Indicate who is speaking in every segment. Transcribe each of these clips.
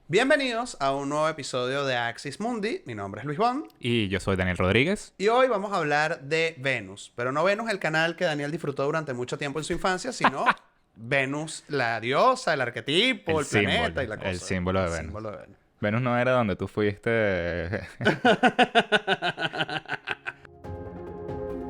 Speaker 1: Bienvenidos a un nuevo episodio de Axis Mundi. Mi nombre es Luis Bon.
Speaker 2: Y yo soy Daniel Rodríguez.
Speaker 1: Y hoy vamos a hablar de Venus. Pero no Venus, el canal que Daniel disfrutó durante mucho tiempo en su infancia, sino Venus, la diosa, el arquetipo, el planeta y la cosa.
Speaker 2: El símbolo de
Speaker 1: El
Speaker 2: Venus.
Speaker 1: símbolo de Venus.
Speaker 2: Venus no era donde tú fuiste.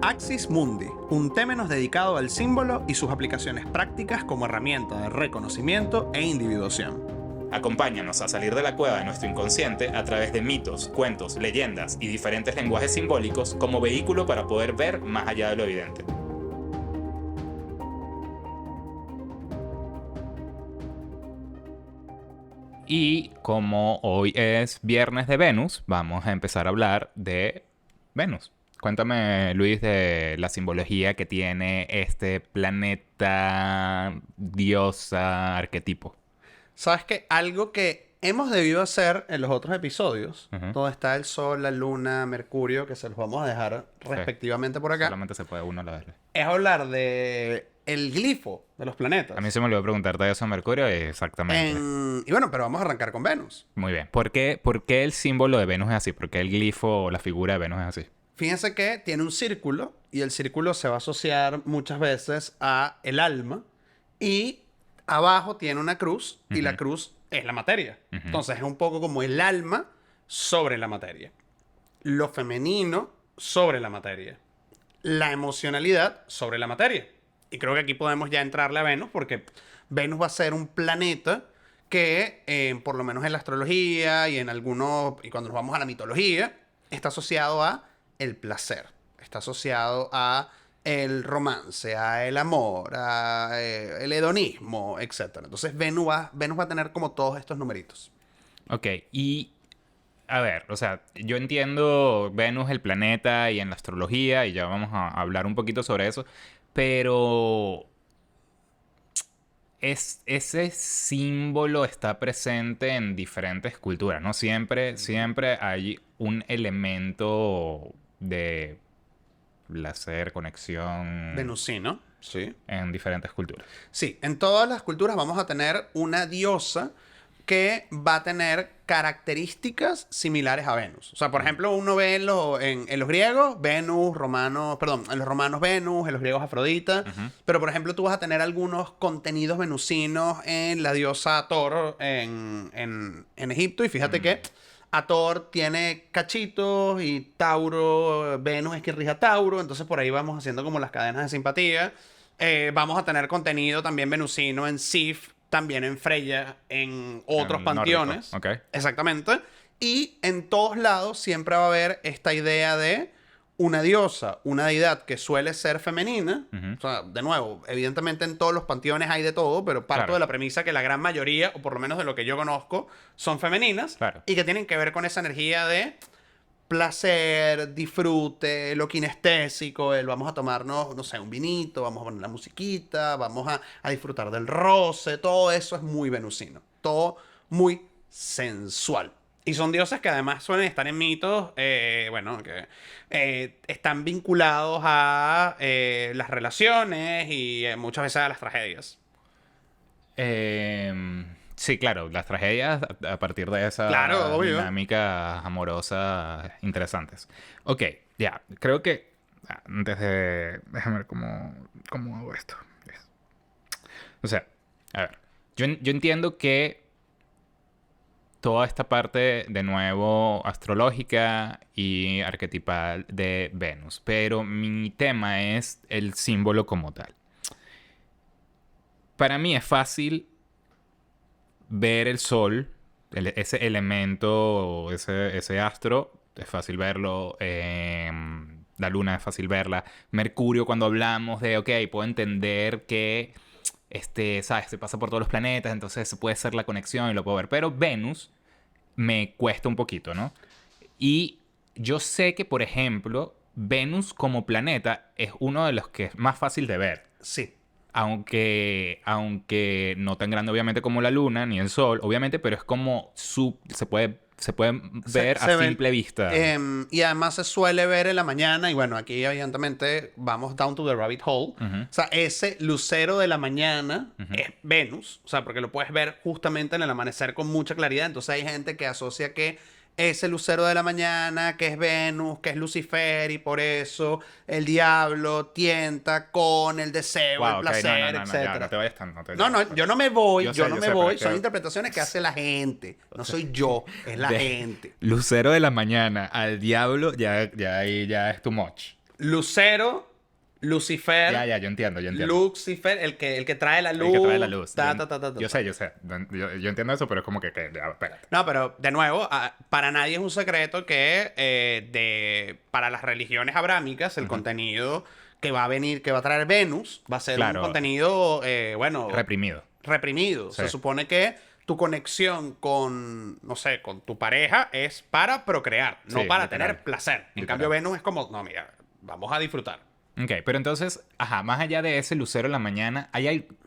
Speaker 1: Axis Mundi, un temenos dedicado al símbolo y sus aplicaciones prácticas como herramienta de reconocimiento e individuación.
Speaker 3: Acompáñanos a salir de la cueva de nuestro inconsciente a través de mitos, cuentos, leyendas y diferentes lenguajes simbólicos como vehículo para poder ver más allá de lo evidente.
Speaker 2: Y como hoy es viernes de Venus, vamos a empezar a hablar de Venus. Cuéntame, Luis, de la simbología que tiene este planeta, diosa, arquetipo.
Speaker 1: ¿Sabes qué? Algo que hemos debido hacer en los otros episodios,
Speaker 2: Ujú.
Speaker 1: donde está el Sol, la Luna, Mercurio, que se los vamos a dejar respectivamente por acá,
Speaker 2: Solamente se puede uno a la vez.
Speaker 1: es hablar de el glifo de los planetas.
Speaker 2: A mí se me olvidó preguntarte eso a Mercurio. Exactamente.
Speaker 1: Y bueno, pero vamos a arrancar con Venus.
Speaker 2: Muy bien. ¿Por qué el símbolo de Venus es así? ¿Por qué el glifo o la figura de Venus es así?
Speaker 1: Fíjense que tiene un círculo y el círculo se va a asociar muchas veces a el alma y abajo tiene una cruz y la cruz es la materia. Entonces es un poco como el alma sobre la materia. Lo femenino sobre la materia. La emocionalidad sobre la materia. Y creo que aquí podemos ya entrarle a Venus porque Venus va a ser un planeta que, por lo menos en la astrología y en algunos, y cuando nos vamos a la mitología, está asociado a el placer, está asociado a el romance, a el amor, a el hedonismo, etcétera. Entonces Venus va a tener como todos estos numeritos.
Speaker 2: Ok, y a ver, o sea, yo entiendo Venus, el planeta y en la astrología, y ya vamos a hablar un poquito sobre eso, pero ese símbolo está presente en diferentes culturas, ¿no? Siempre hay un elemento de placer, conexión
Speaker 1: Venusino, sí.
Speaker 2: en diferentes culturas.
Speaker 1: Sí, en todas las culturas vamos a tener una diosa que va a tener características similares a Venus. O sea, por ejemplo, uno ve en los griegos, Venus, romanos, perdón, en los romanos Venus, en los griegos Afrodita, pero por ejemplo tú vas a tener algunos contenidos venusinos en la diosa Hathor en Egipto y fíjate que Hathor tiene cachitos y Tauro, Venus es quien rige a Tauro, entonces por ahí vamos haciendo como las cadenas de simpatía. Vamos a tener contenido también venusino en Sif, también en Freya, en otros
Speaker 2: En
Speaker 1: panteones.
Speaker 2: nórdico, ok.
Speaker 1: Exactamente. Y en todos lados siempre va a haber esta idea de una diosa, una deidad que suele ser femenina. O sea, de nuevo, evidentemente en todos los panteones hay de todo, pero parto
Speaker 2: Claro.
Speaker 1: de la premisa que la gran mayoría, o por lo menos de lo que yo conozco, son femeninas.
Speaker 2: Claro.
Speaker 1: Y que tienen que ver con esa energía de placer, disfrute, lo kinestésico, el vamos a tomarnos, no sé, un vinito, vamos a poner la musiquita, vamos a disfrutar del roce, todo eso es muy venusino, todo muy sensual. Y son dioses que además suelen estar en mitos, bueno, que están vinculados a las relaciones y muchas veces a las tragedias.
Speaker 2: Sí, claro, las tragedias a partir de esas
Speaker 1: Claro, obvio.
Speaker 2: dinámicas amorosas interesantes. Ok, ya, creo que antes de... Déjame ver cómo hago esto. O sea, a ver, yo entiendo que toda esta parte, de nuevo, astrológica y arquetipal de Venus, pero mi tema es el símbolo como tal. Para mí es fácil ver el sol, ese elemento, ese astro, es fácil verlo. La luna es fácil verla. Mercurio, cuando hablamos de, ok, puedo entender que, ¿sabes? Se pasa por todos los planetas, entonces puede ser la conexión y lo puedo ver. Pero Venus me cuesta un poquito, ¿no? Y yo sé que, por ejemplo, Venus como planeta es uno de los que es más fácil de ver.
Speaker 1: Sí,
Speaker 2: Aunque no tan grande obviamente como la luna ni el sol, obviamente, pero es como se puede se pueden ver
Speaker 1: Se
Speaker 2: a
Speaker 1: ven,
Speaker 2: simple vista.
Speaker 1: y además se suele ver en la mañana. Y bueno, aquí evidentemente vamos down to the rabbit hole. O sea, ese lucero de la mañana es Venus. O sea, porque lo puedes ver justamente en el amanecer con mucha claridad. Entonces hay gente que asocia que ese lucero de la mañana, que es Venus, que es Lucifer, y por eso el diablo tienta con el deseo,
Speaker 2: Wow,
Speaker 1: el
Speaker 2: ok,
Speaker 1: placer,
Speaker 2: ya,
Speaker 1: etcétera.
Speaker 2: no te vayas tan, no te
Speaker 1: No,
Speaker 2: vayas
Speaker 1: no, yo no me voy,
Speaker 2: Yo
Speaker 1: yo
Speaker 2: sé,
Speaker 1: no
Speaker 2: yo
Speaker 1: me
Speaker 2: sé,
Speaker 1: voy.
Speaker 2: pero es
Speaker 1: Son
Speaker 2: que-
Speaker 1: interpretaciones que hace la gente. No soy yo, es la
Speaker 2: de-
Speaker 1: gente.
Speaker 2: Lucero de la mañana al diablo, ya ahí ya es too much.
Speaker 1: Lucero, Lucifer,
Speaker 2: Ya, yo entiendo.
Speaker 1: Lucifer, el que trae la luz.
Speaker 2: El que trae la luz.
Speaker 1: Ta,
Speaker 2: Yo,
Speaker 1: ta, ta, ta, ta,
Speaker 2: yo
Speaker 1: ta.
Speaker 2: sé. Yo entiendo eso, pero es como que ya, espérate.
Speaker 1: No, pero de nuevo, para nadie es un secreto que para las religiones abrámicas el contenido que va a venir, que va a traer Venus, va a ser
Speaker 2: Claro.
Speaker 1: un contenido, bueno,
Speaker 2: Reprimido.
Speaker 1: reprimido.
Speaker 2: Sí.
Speaker 1: Se supone que tu conexión con, no sé, con tu pareja es para procrear, no
Speaker 2: Sí,
Speaker 1: para
Speaker 2: literal.
Speaker 1: tener placer. En
Speaker 2: Literal.
Speaker 1: cambio, Venus es como, no, mira, vamos a disfrutar.
Speaker 2: Ok, pero entonces, más allá de ese lucero en la mañana,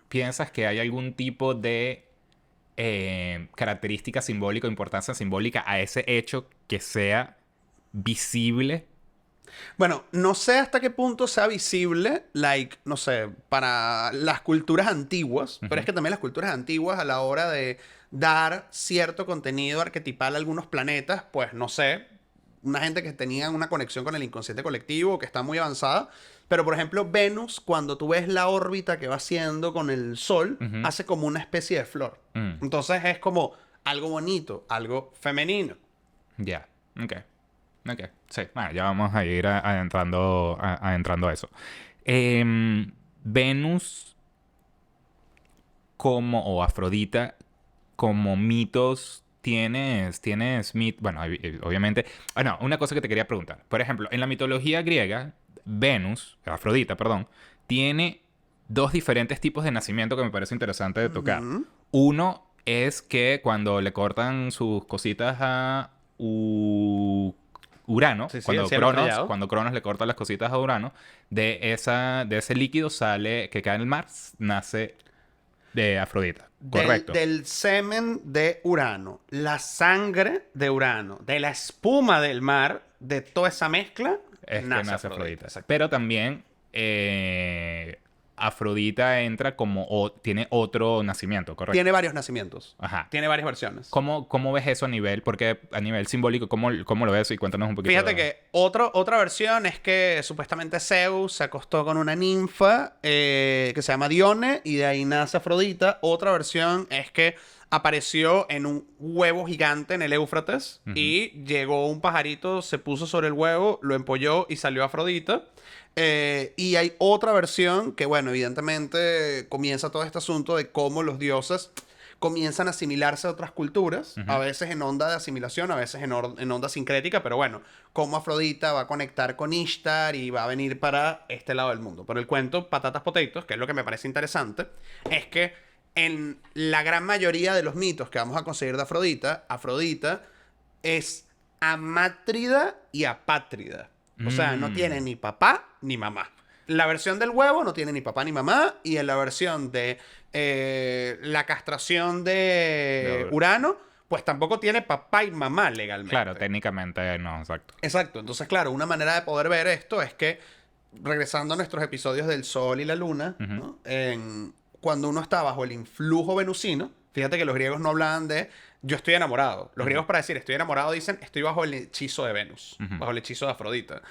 Speaker 2: ¿piensas que hay algún tipo de característica simbólica o importancia simbólica a ese hecho que sea visible?
Speaker 1: Bueno, no sé hasta qué punto sea visible, no sé, para las culturas antiguas, pero es que también las culturas antiguas a la hora de dar cierto contenido arquetipal a algunos planetas, pues no sé, una gente que tenía una conexión con el inconsciente colectivo, que está muy avanzada, pero por ejemplo Venus, cuando tú ves la órbita que va haciendo con el Sol, hace como una especie de flor. Entonces es como algo bonito, algo femenino.
Speaker 2: Ya, ok. Sí, bueno, ya vamos a ir adentrando a eso. Venus o Afrodita como mitos bueno, obviamente. No, una cosa que te quería preguntar. Por ejemplo, en la mitología griega, Afrodita, perdón, tiene dos diferentes tipos de nacimiento que me parece interesante de tocar. Uno es que cuando le cortan sus cositas a Urano,
Speaker 1: Sí, el cielo estrellado.
Speaker 2: cuando Cronos le corta las cositas a Urano, de ese líquido sale, que cae en el mar, nace de Afrodita. Correcto.
Speaker 1: Del semen de Urano, la sangre de Urano, de la espuma del mar, de toda esa mezcla,
Speaker 2: Es que nace Afrodita.
Speaker 1: Exacto.
Speaker 2: Pero también Afrodita entra tiene otro nacimiento, ¿correcto?
Speaker 1: Tiene varios nacimientos.
Speaker 2: Ajá.
Speaker 1: Tiene varias versiones.
Speaker 2: ¿Cómo ves eso porque a nivel simbólico, cómo lo ves? Y cuéntanos un poquito.
Speaker 1: Fíjate que otra versión es que supuestamente Zeus se acostó con una ninfa que se llama Dione y de ahí nace Afrodita. Otra versión es que apareció en un huevo gigante en el Éufrates y llegó un pajarito, se puso sobre el huevo, lo empolló y salió Afrodita. Y hay otra versión que, bueno, evidentemente comienza todo este asunto de cómo los dioses comienzan a asimilarse a otras culturas, a veces en onda de asimilación, a veces en onda sincrética, pero bueno, cómo Afrodita va a conectar con Ishtar y va a venir para este lado del mundo. Pero el cuento Patatas Potatoes, que es lo que me parece interesante, es que en la gran mayoría de los mitos que vamos a conseguir de Afrodita es amátrida y apátrida. O sea, no tiene ni papá ni mamá. La versión del huevo no tiene ni papá ni mamá. Y en la versión de la castración de Urano, pues tampoco tiene papá y mamá legalmente.
Speaker 2: Claro, técnicamente no, exacto.
Speaker 1: Exacto. Entonces, claro, una manera de poder ver esto es que, regresando a nuestros episodios del Sol y la Luna, ¿no? Cuando uno está bajo el influjo venusino, fíjate que los griegos no hablaban de yo estoy enamorado. Los griegos para decir estoy enamorado dicen estoy bajo el hechizo de Venus, bajo el hechizo de Afrodita.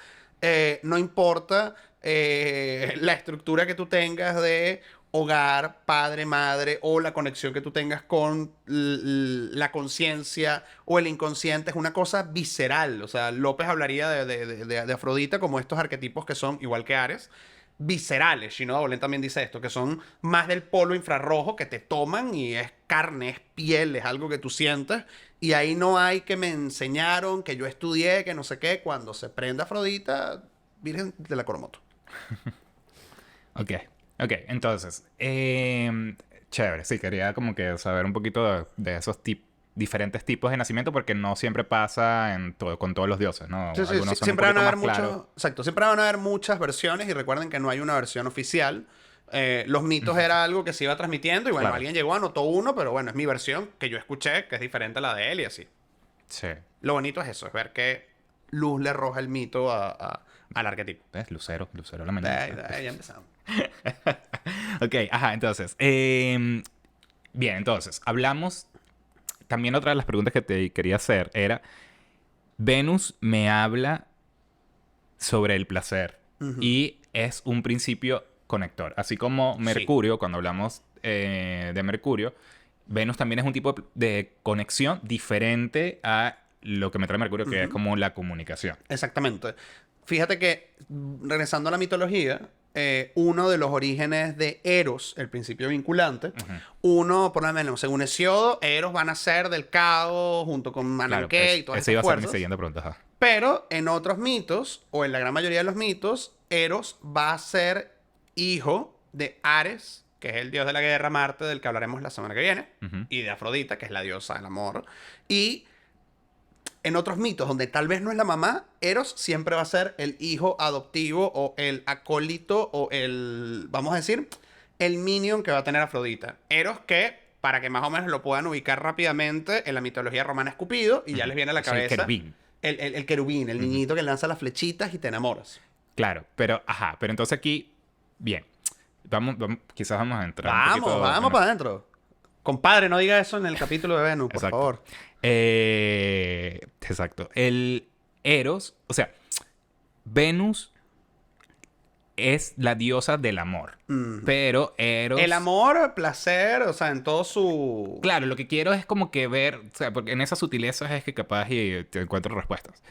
Speaker 1: No importa la estructura que tú tengas de hogar, padre, madre, o la conexión que tú tengas con la conciencia o el inconsciente, es una cosa visceral. O sea, López hablaría de Afrodita como estos arquetipos que son, igual que Ares, viscerales. Gino Dabolén también dice esto, que son más del polo infrarrojo, que te toman y es carne, es piel, es algo que tú sientes. Y ahí no hay que me enseñaron, que yo estudié, que no sé qué. Cuando se prende Afrodita, Virgen de la Coromoto.
Speaker 2: Ok, entonces, chévere, sí, quería como que saber un poquito de esos diferentes tipos de nacimiento porque no siempre pasa con todos los dioses, ¿no?
Speaker 1: Sí,
Speaker 2: Algunos son
Speaker 1: siempre
Speaker 2: un
Speaker 1: van a
Speaker 2: poquito
Speaker 1: haber
Speaker 2: más claros.
Speaker 1: Exacto, siempre van a haber muchas versiones y recuerden que no hay una versión oficial. Los mitos era algo que se iba transmitiendo y bueno,
Speaker 2: Claro.
Speaker 1: alguien llegó, anotó uno, pero bueno, es mi versión que yo escuché, que es diferente a la de él y así.
Speaker 2: Sí.
Speaker 1: Lo bonito es eso, es ver qué luz le arroja el mito al arquetipo.
Speaker 2: ¿Ves? Lucero la mañana.
Speaker 1: Ya empezamos.
Speaker 2: Ok, ajá, entonces. Bien, entonces, hablamos. También otra de las preguntas que te quería hacer era: Venus me habla sobre el placer y es un principio conector. Así como Mercurio, cuando hablamos de Mercurio, Venus también es un tipo de conexión diferente a lo que me trae Mercurio, que es como la comunicación.
Speaker 1: Exactamente. Fíjate que, regresando a la mitología, uno de los orígenes de Eros, el principio vinculante, uno, por lo menos, según Hesiodo, Eros van a ser del caos junto con Mananké y todas
Speaker 2: esa
Speaker 1: esas
Speaker 2: iba a ser mi
Speaker 1: fuerzas.
Speaker 2: siguiente pregunta. Ajá.
Speaker 1: Pero en otros mitos, o en la gran mayoría de los mitos, Eros va a ser hijo de Ares, que es el dios de la guerra, Marte, del que hablaremos la semana que viene, y de Afrodita, que es la diosa del amor. Y en otros mitos, donde tal vez no es la mamá, Eros siempre va a ser el hijo adoptivo o el acólito o el, vamos a decir, el minion que va a tener Afrodita. Eros que, para que más o menos lo puedan ubicar rápidamente, en la mitología romana es Cupido y ya les viene a la cabeza...
Speaker 2: el querubín.
Speaker 1: El querubín, el niñito que lanza las flechitas y te enamoras.
Speaker 2: Claro, pero entonces aquí, bien, quizás vamos a entrar un poquito...
Speaker 1: Vamos para adentro. Compadre, no diga eso en el capítulo de Venus, por favor.
Speaker 2: Exacto. El Eros, o sea, Venus es la diosa del amor, pero Eros...
Speaker 1: El amor, placer, o sea, en todo su...
Speaker 2: Claro, lo que quiero es como que ver, o sea, porque en esas sutilezas es que capaz y te encuentro respuestas.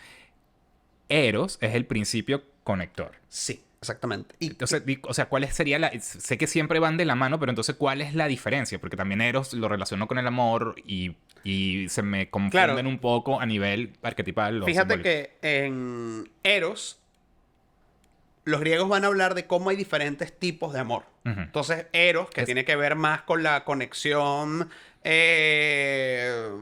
Speaker 2: Eros es el principio conector.
Speaker 1: Sí, exactamente.
Speaker 2: Entonces, o sea, ¿cuál sería la...? Sé que siempre van de la mano, pero entonces, ¿cuál es la diferencia? Porque también Eros lo relaciono con el amor y se me confunden un poco a nivel arquetipal.
Speaker 1: Fíjate que en Eros, los griegos van a hablar de cómo hay diferentes tipos de amor. Entonces, Eros, que tiene que ver más con la conexión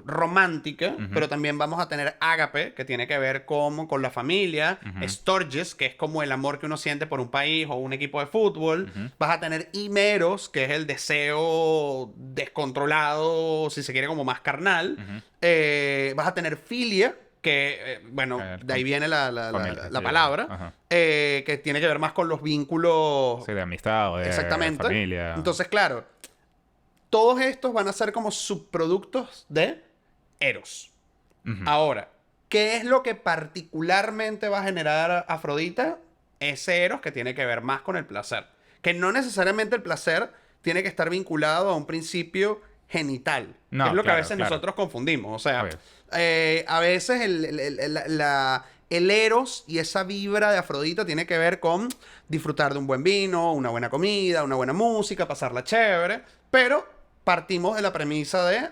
Speaker 1: romántica, pero también vamos a tener Ágape, que tiene que ver con la familia, Storges, que es como el amor que uno siente por un país o un equipo de fútbol, vas a tener Himeros, que es el deseo descontrolado, si se quiere, como más carnal, vas a tener Filia, que, bueno, de ahí viene la palabra, que tiene que ver más con los vínculos...
Speaker 2: Sí, de amistad o de familia.
Speaker 1: Entonces, claro, todos estos van a ser como subproductos de Eros. Ahora, ¿qué es lo que particularmente va a generar Afrodita? Ese Eros que tiene que ver más con el placer. Que no necesariamente el placer tiene que estar vinculado a un principio genital.
Speaker 2: No,
Speaker 1: que es lo que a veces
Speaker 2: claro.
Speaker 1: nosotros confundimos. O sea, a veces el Eros y esa vibra de Afrodita tiene que ver con disfrutar de un buen vino, una buena comida, una buena música, pasarla chévere. Pero partimos de la premisa de,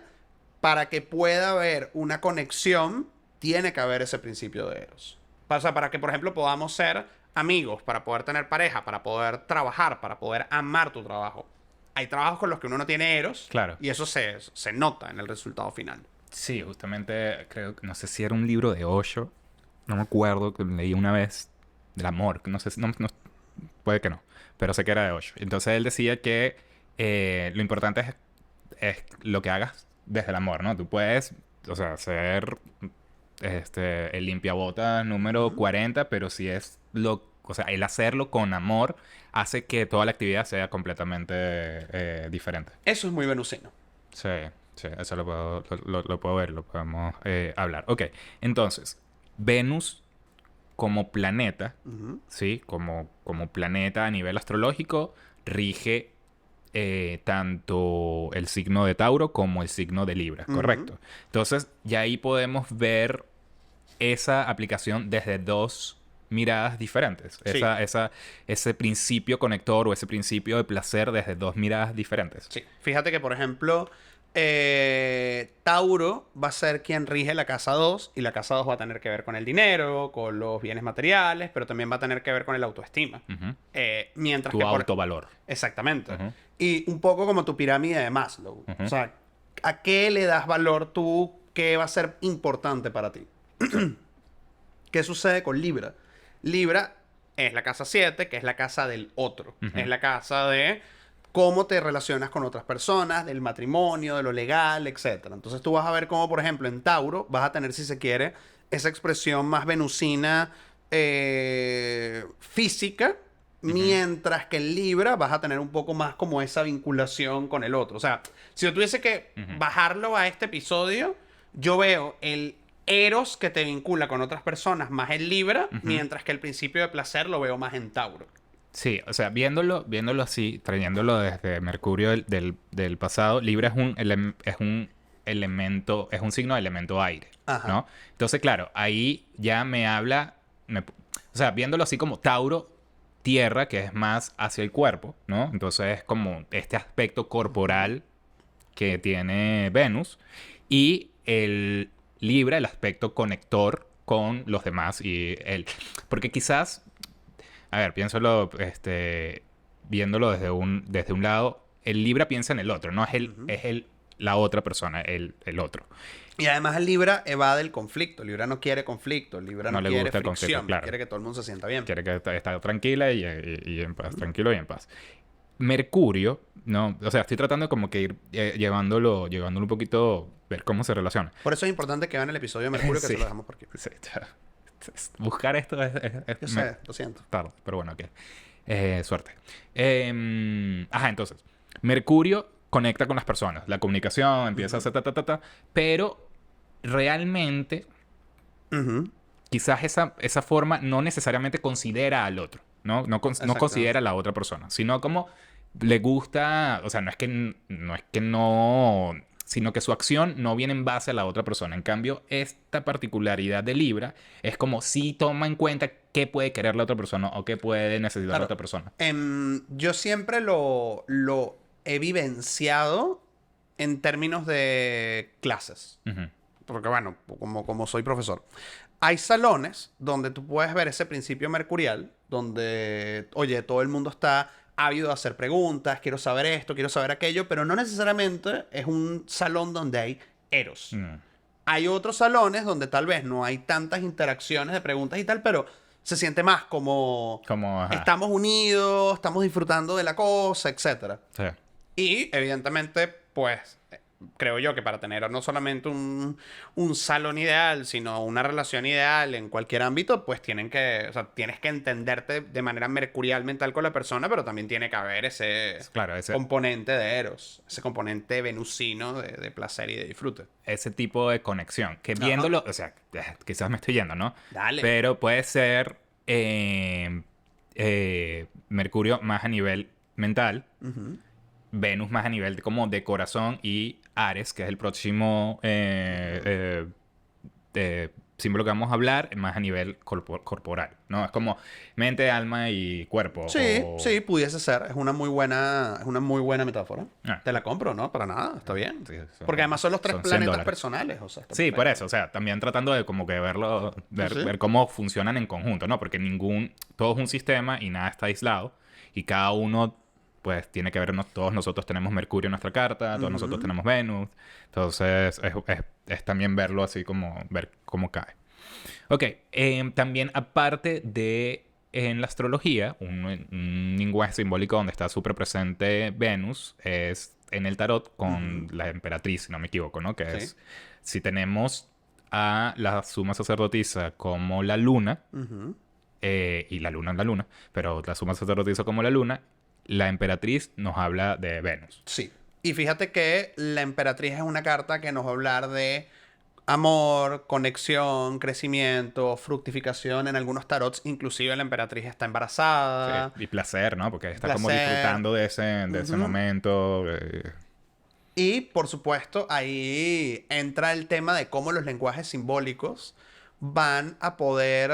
Speaker 1: para que pueda haber una conexión, tiene que haber ese principio de Eros. O sea, para que, por ejemplo, podamos ser amigos, para poder tener pareja, para poder trabajar, para poder amar tu trabajo. Hay trabajos con los que uno no tiene Eros.
Speaker 2: Claro.
Speaker 1: Y eso se nota en el resultado final.
Speaker 2: Sí, justamente creo que no sé si era un libro de Osho. No me acuerdo, que leí una vez del amor. No sé, puede que no. Pero sé que era de Osho. Entonces él decía que lo importante es lo que hagas desde el amor, ¿no? Tú puedes, o sea, ser el limpiabotas número 40, pero si es o sea, el hacerlo con amor hace que toda la actividad sea completamente diferente.
Speaker 1: Eso es muy venusino.
Speaker 2: Sí, eso lo puedo ver, lo podemos hablar. Ok, entonces, Venus como planeta, ¿sí? Como planeta a nivel astrológico, rige tanto el signo de Tauro como el signo de Libra, ¿correcto? Entonces, ya ahí podemos ver esa aplicación desde dos miradas diferentes.
Speaker 1: Sí.
Speaker 2: Ese principio conector o ese principio de placer desde dos miradas diferentes.
Speaker 1: Sí. Fíjate que, por ejemplo, Tauro va a ser quien rige la casa 2 y la casa 2 va a tener que ver con el dinero, con los bienes materiales, pero también va a tener que ver con el autoestima. Mientras
Speaker 2: tu
Speaker 1: que
Speaker 2: autovalor.
Speaker 1: Exactamente. Y un poco como tu pirámide de Maslow. O sea, ¿a qué le das valor tú? ¿Qué va a ser importante para ti? ¿Qué sucede con Libra? Libra es la casa 7, que es la casa del otro. Es la casa de cómo te relacionas con otras personas, del matrimonio, de lo legal, etcétera. Entonces tú vas a ver cómo, por ejemplo, en Tauro vas a tener, si se quiere, esa expresión más venusina física, mientras que en Libra vas a tener un poco más como esa vinculación con el otro. O sea, si yo tuviese que bajarlo a este episodio, yo veo el Eros que te vincula con otras personas más en Libra, mientras que el principio de placer lo veo más en Tauro.
Speaker 2: Sí, o sea, viéndolo así, trayéndolo desde Mercurio del pasado, Libra es un elemento, es un signo de elemento aire,
Speaker 1: Ajá.
Speaker 2: ¿no? Entonces, claro, ahí ya me habla, o sea, viéndolo así como Tauro, tierra, que es más hacia el cuerpo, ¿no? Entonces es como este aspecto corporal que tiene Venus, y el Libra, el aspecto conector con los demás y porque quizás, a ver, piénsalo, viéndolo desde un lado, el Libra piensa en el otro, no es la otra persona, el otro.
Speaker 1: Y además el Libra evade el conflicto. El Libra no quiere conflicto. El Libra no
Speaker 2: le
Speaker 1: quiere
Speaker 2: gusta el
Speaker 1: fricción.
Speaker 2: conflicto, claro.
Speaker 1: Quiere que todo el mundo se sienta bien.
Speaker 2: Quiere que esté tranquila y en paz, tranquilo y en paz. Mercurio, no, o sea, estoy tratando como que ir llevándolo un poquito, ver cómo se relaciona.
Speaker 1: Por eso es importante que vean el episodio de Mercurio, que
Speaker 2: Sí.
Speaker 1: se lo dejamos por aquí.
Speaker 2: Sí, buscar esto
Speaker 1: Yo sé, lo siento.
Speaker 2: tarde, pero bueno, ok. Suerte. Entonces, Mercurio conecta con las personas. La comunicación empieza a hacer pero realmente
Speaker 1: Ujú.
Speaker 2: quizás esa forma no necesariamente considera al otro, ¿no? No considera a la otra persona, sino como le gusta, o sea, no es que no, sino que su acción no viene en base a la otra persona. En cambio, esta particularidad de Libra es como si toma en cuenta qué puede querer la otra persona o qué puede necesitar
Speaker 1: Claro.
Speaker 2: la otra persona.
Speaker 1: Yo siempre lo he vivenciado en términos de clases.
Speaker 2: Ujú.
Speaker 1: Porque bueno, como soy profesor. Hay salones donde tú puedes ver ese principio mercurial, donde, oye, todo el mundo está ávido de hacer preguntas, quiero saber esto, quiero saber aquello, pero no necesariamente es un salón donde hay eros.
Speaker 2: Mm.
Speaker 1: Hay otros salones donde tal vez no hay tantas interacciones de preguntas y tal, pero se siente más como
Speaker 2: Ajá.
Speaker 1: estamos unidos, estamos disfrutando de la cosa, etcétera.
Speaker 2: Sí.
Speaker 1: Y evidentemente, pues, creo yo que para tener no solamente un salón ideal, sino una relación ideal en cualquier ámbito, pues tienes que entenderte de manera mercurial mental con la persona, pero también tiene que haber ese componente de Eros, ese componente venusino de placer y de disfrute.
Speaker 2: Ese tipo de conexión. Que viéndolo, o sea, quizás me estoy yendo, ¿no?
Speaker 1: Dale.
Speaker 2: Pero puede ser Mercurio más a nivel mental, Venus más a nivel como de corazón y Ares, que es el próximo símbolo que vamos a hablar, más a nivel corporal, ¿no? Es como mente, alma y cuerpo.
Speaker 1: Sí, pudiese ser. Es una muy buena metáfora.
Speaker 2: Ah.
Speaker 1: Te la compro, ¿no? Para nada, está bien.
Speaker 2: Sí,
Speaker 1: Porque además son los tres
Speaker 2: son
Speaker 1: planetas
Speaker 2: $100.
Speaker 1: personales, o sea. está
Speaker 2: Sí, por
Speaker 1: perfecto.
Speaker 2: eso, o sea, también tratando de como que
Speaker 1: Sí.
Speaker 2: ver cómo funcionan en conjunto, ¿no? Porque todo es un sistema y nada está aislado y cada uno pues tiene que vernos, todos nosotros tenemos Mercurio en nuestra carta, todos nosotros tenemos Venus, entonces es también verlo así como ver cómo cae. Ok, también aparte de en la astrología, un lenguaje simbólico donde está súper presente Venus es en el tarot con la emperatriz, si no me equivoco, ¿no? Que
Speaker 1: Sí.
Speaker 2: es, si tenemos a la suma sacerdotisa como la luna,
Speaker 1: Ujú.
Speaker 2: y la luna es la luna, pero la suma sacerdotisa como la luna, la emperatriz nos habla de Venus.
Speaker 1: Sí. Y fíjate que la emperatriz es una carta que nos va a hablar de amor, conexión, crecimiento, fructificación. En algunos tarots, inclusive la emperatriz está embarazada.
Speaker 2: Sí, y placer, ¿no? Porque está como
Speaker 1: Placer.
Speaker 2: disfrutando de ese momento.
Speaker 1: Y, por supuesto, ahí entra el tema de cómo los lenguajes simbólicos van a poder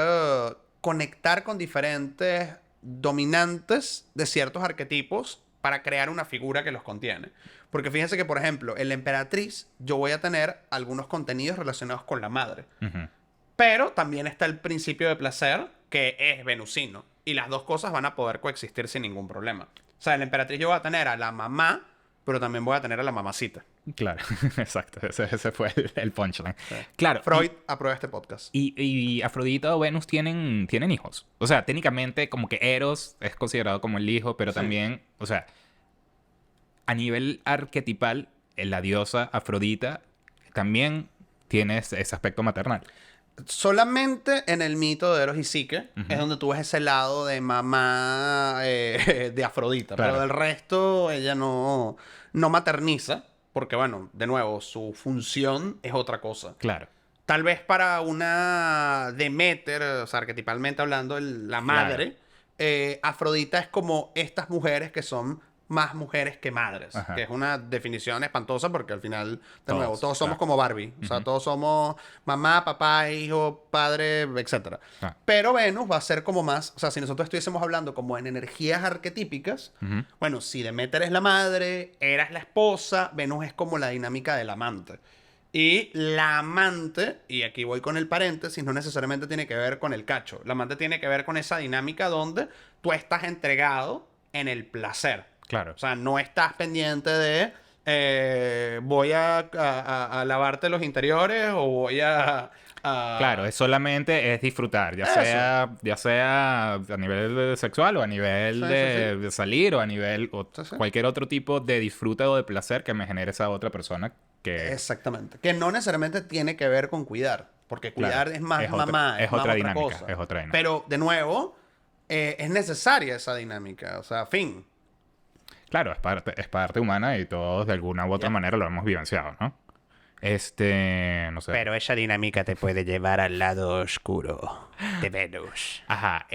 Speaker 1: conectar con diferentes dominantes de ciertos arquetipos para crear una figura que los contiene. Porque fíjense que, por ejemplo, en la emperatriz yo voy a tener algunos contenidos relacionados con la madre.
Speaker 2: Ujú.
Speaker 1: Pero también está el principio de placer, que es venusino. Y las dos cosas van a poder coexistir sin ningún problema. O sea, en la emperatriz yo voy a tener a la mamá, pero también voy a tener a la mamacita.
Speaker 2: Claro, exacto. Ese fue el punchline. Claro.
Speaker 1: Freud aprueba este podcast.
Speaker 2: Y Afrodita o Venus tienen hijos. O sea, técnicamente como que Eros es considerado como el hijo, pero
Speaker 1: Sí.
Speaker 2: también, o sea, a nivel arquetipal, la diosa Afrodita también tiene ese aspecto maternal.
Speaker 1: Solamente en el mito de Eros y Psique es donde tú ves ese lado de mamá de Afrodita.
Speaker 2: Claro.
Speaker 1: Pero del resto ella no materniza. Porque, bueno, de nuevo, su función es otra cosa.
Speaker 2: Claro.
Speaker 1: Tal vez para una Deméter, o sea, arquetipalmente hablando, la madre, Afrodita es como estas mujeres que son más mujeres que madres.
Speaker 2: Ajá.
Speaker 1: Que es una definición espantosa porque al final, de
Speaker 2: Todos,
Speaker 1: nuevo, todos somos
Speaker 2: claro.
Speaker 1: como Barbie. O sea, todos somos mamá, papá, hijo, padre, etc.
Speaker 2: Ah.
Speaker 1: Pero Venus va a ser como más... O sea, si nosotros estuviésemos hablando como en energías arquetípicas, bueno, si Deméter es la madre, Hera es la esposa, Venus es como la dinámica del amante. Y la amante, y aquí voy con el paréntesis, no necesariamente tiene que ver con el cacho. La amante tiene que ver con esa dinámica donde tú estás entregado en el placer.
Speaker 2: Claro.
Speaker 1: O sea, no estás pendiente de voy a lavarte los interiores o voy a...
Speaker 2: Claro, es solamente es disfrutar, ya sea a nivel sexual o a nivel de salir o a nivel cualquier otro tipo de disfrute o de placer que me genere esa otra persona que...
Speaker 1: Exactamente. Que no necesariamente tiene que ver con cuidar. Porque cuidar
Speaker 2: Claro,
Speaker 1: es más
Speaker 2: es otra-
Speaker 1: mamá,
Speaker 2: es
Speaker 1: más
Speaker 2: otra
Speaker 1: otra
Speaker 2: dinámica,
Speaker 1: cosa.
Speaker 2: es otra dinámica.
Speaker 1: Pero, de nuevo, es necesaria esa dinámica. O sea, fin.
Speaker 2: Claro, es parte humana y todos de alguna u otra manera lo hemos vivenciado, ¿no? No sé.
Speaker 4: Pero esa dinámica te puede llevar al lado oscuro de Venus.
Speaker 2: Ajá.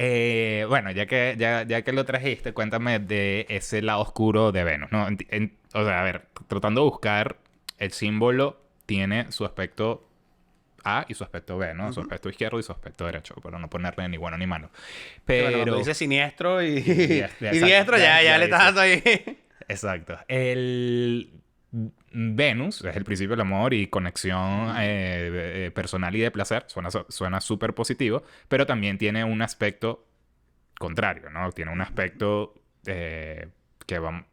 Speaker 2: Bueno, ya que lo trajiste, cuéntame de ese lado oscuro de Venus, ¿no? O sea, a ver, tratando de buscar, el símbolo tiene su aspecto A y su aspecto B, ¿no? Su aspecto izquierdo y su aspecto derecho, para no ponerle ni bueno ni malo. Pero...
Speaker 1: Bueno, cuando dice siniestro y
Speaker 2: Exacto,
Speaker 1: diestro, ya le estás dando ahí.
Speaker 2: Exacto. El Venus es el principio del amor y conexión personal y de placer. Suena súper positivo, pero también tiene un aspecto contrario, ¿no? Tiene un aspecto que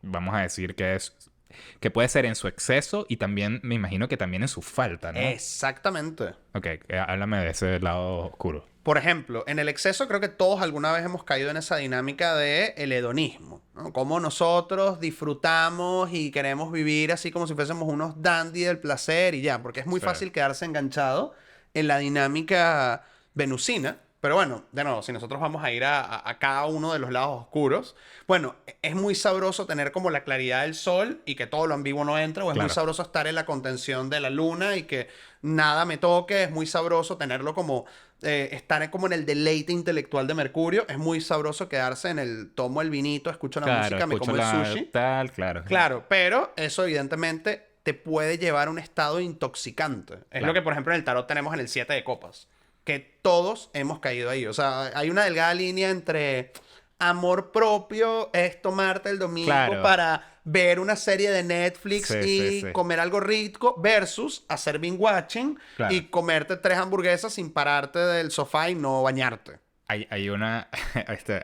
Speaker 2: vamos a decir que puede ser en su exceso y también, me imagino que también en su falta, ¿no?
Speaker 1: Exactamente.
Speaker 2: Ok, háblame de ese lado oscuro.
Speaker 1: Por ejemplo, en el exceso creo que todos alguna vez hemos caído en esa dinámica de el hedonismo, ¿no? Como nosotros disfrutamos y queremos vivir así como si fuésemos unos dandy del placer y ya, porque es muy
Speaker 2: Sí.
Speaker 1: fácil quedarse enganchado en la dinámica venusina. Pero bueno, de nuevo, si nosotros vamos a ir a cada uno de los lados oscuros, bueno, es muy sabroso tener como la claridad del sol y que todo lo ambiguo no entra, o es muy
Speaker 2: Claro.
Speaker 1: sabroso estar en la contención de la luna y que nada me toque, es muy sabroso tenerlo como, estar como en el deleite intelectual de Mercurio, es muy sabroso quedarse en el tomo el vinito, escucho la música, me
Speaker 2: escucho
Speaker 1: como el sushi.
Speaker 2: Tal, claro.
Speaker 1: Claro, pero eso evidentemente te puede llevar a un estado intoxicante. Es
Speaker 2: Claro.
Speaker 1: lo que, por ejemplo, en el tarot tenemos en el 7 de copas. Que todos hemos caído ahí. O sea, hay una delgada línea entre amor propio, es tomarte el domingo
Speaker 2: Claro.
Speaker 1: para ver una serie de Netflix
Speaker 2: Sí,
Speaker 1: y
Speaker 2: sí.
Speaker 1: comer algo rico, versus hacer binge watching
Speaker 2: Claro.
Speaker 1: y comerte 3 hamburguesas sin pararte del sofá y no bañarte.
Speaker 2: Hay una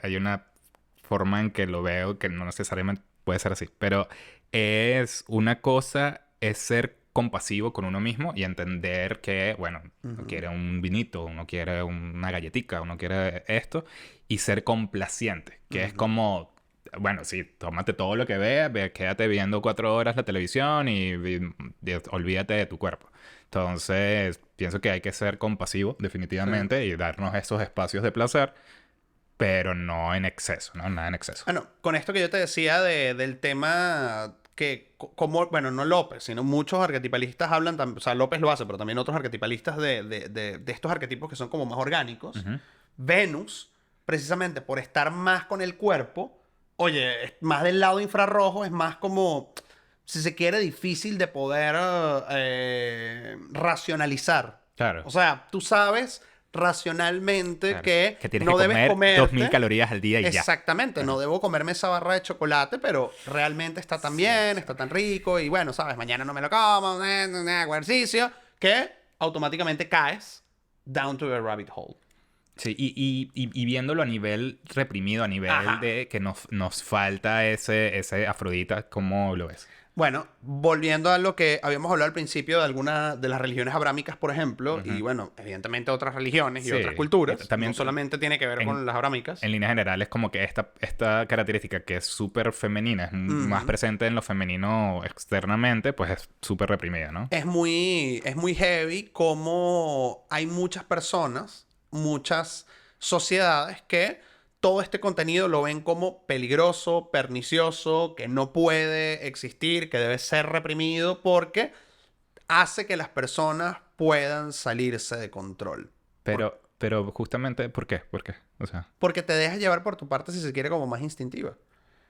Speaker 2: hay una forma en que lo veo que no necesariamente puede ser así, pero es una cosa es ser compasivo con uno mismo y entender que, bueno, uno quiere un vinito, uno quiere una galletica, uno quiere esto y ser complaciente, que es como, bueno, sí, tómate todo lo que veas, quédate viendo 4 horas la televisión y olvídate de tu cuerpo. Entonces, pienso que hay que ser compasivo, definitivamente, y darnos esos espacios de placer, pero no en exceso, ¿no? Nada en exceso.
Speaker 1: Bueno, con esto que yo te decía del tema que, como, bueno, no López, sino muchos arquetipalistas hablan, o sea, López lo hace, pero también otros arquetipalistas de estos arquetipos que son como más orgánicos. Venus, precisamente por estar más con el cuerpo, oye, más del lado infrarrojo, es más como, si se quiere, difícil de poder racionalizar.
Speaker 2: Claro.
Speaker 1: O sea, tú sabes racionalmente
Speaker 2: Claro.
Speaker 1: que
Speaker 2: tienes
Speaker 1: no
Speaker 2: que
Speaker 1: debes
Speaker 2: comer
Speaker 1: comerte
Speaker 2: 2000 calorías al día y ya.
Speaker 1: Exactamente, no debo comerme esa barra de chocolate, pero realmente está tan bien, está tan rico y bueno, sabes, mañana no me lo como, hago ejercicio, que automáticamente caes down to a rabbit hole.
Speaker 2: Sí, y viéndolo a nivel reprimido, a nivel
Speaker 1: Ajá.
Speaker 2: de que nos falta ese Afrodita, ¿cómo lo ves?
Speaker 1: Bueno, volviendo a lo que habíamos hablado al principio de algunas de las religiones abrámicas, por ejemplo, y bueno, evidentemente otras religiones y
Speaker 2: Sí,
Speaker 1: otras culturas,
Speaker 2: y también
Speaker 1: no solamente tiene que ver con las abrámicas.
Speaker 2: En líneas generales, como que esta característica que es súper femenina, es más presente en lo femenino externamente, pues es súper reprimida, ¿no?
Speaker 1: Es muy heavy como hay muchas personas, muchas sociedades que todo este contenido lo ven como peligroso, pernicioso, que no puede existir, que debe ser reprimido porque hace que las personas puedan salirse de control.
Speaker 2: Pero justamente, ¿por qué? ¿Por qué? O sea,
Speaker 1: Porque te dejas llevar por tu parte, si se quiere, como más instintiva.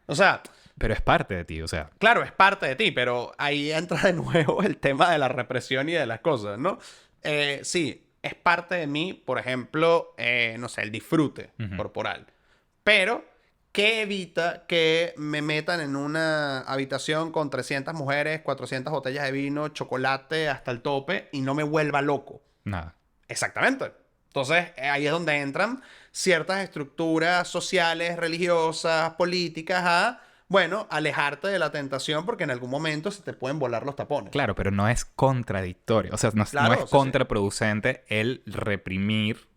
Speaker 1: O sea,
Speaker 2: pero es parte de ti, o sea,
Speaker 1: claro, es parte de ti, pero ahí entra de nuevo el tema de la represión y de las cosas, ¿no? Sí, es parte de mí, por ejemplo, no sé, el disfrute corporal. Pero, ¿qué evita que me metan en una habitación con 300 mujeres, 400 botellas de vino, chocolate hasta el tope y no me vuelva loco?
Speaker 2: nada.
Speaker 1: Exactamente. Entonces, ahí es donde entran ciertas estructuras sociales, religiosas, políticas a, bueno, alejarte de la tentación porque en algún momento se te pueden volar los tapones.
Speaker 2: Claro, pero no es contradictorio. O sea, no
Speaker 1: Claro,
Speaker 2: es
Speaker 1: sí, sí.
Speaker 2: contraproducente el reprimir.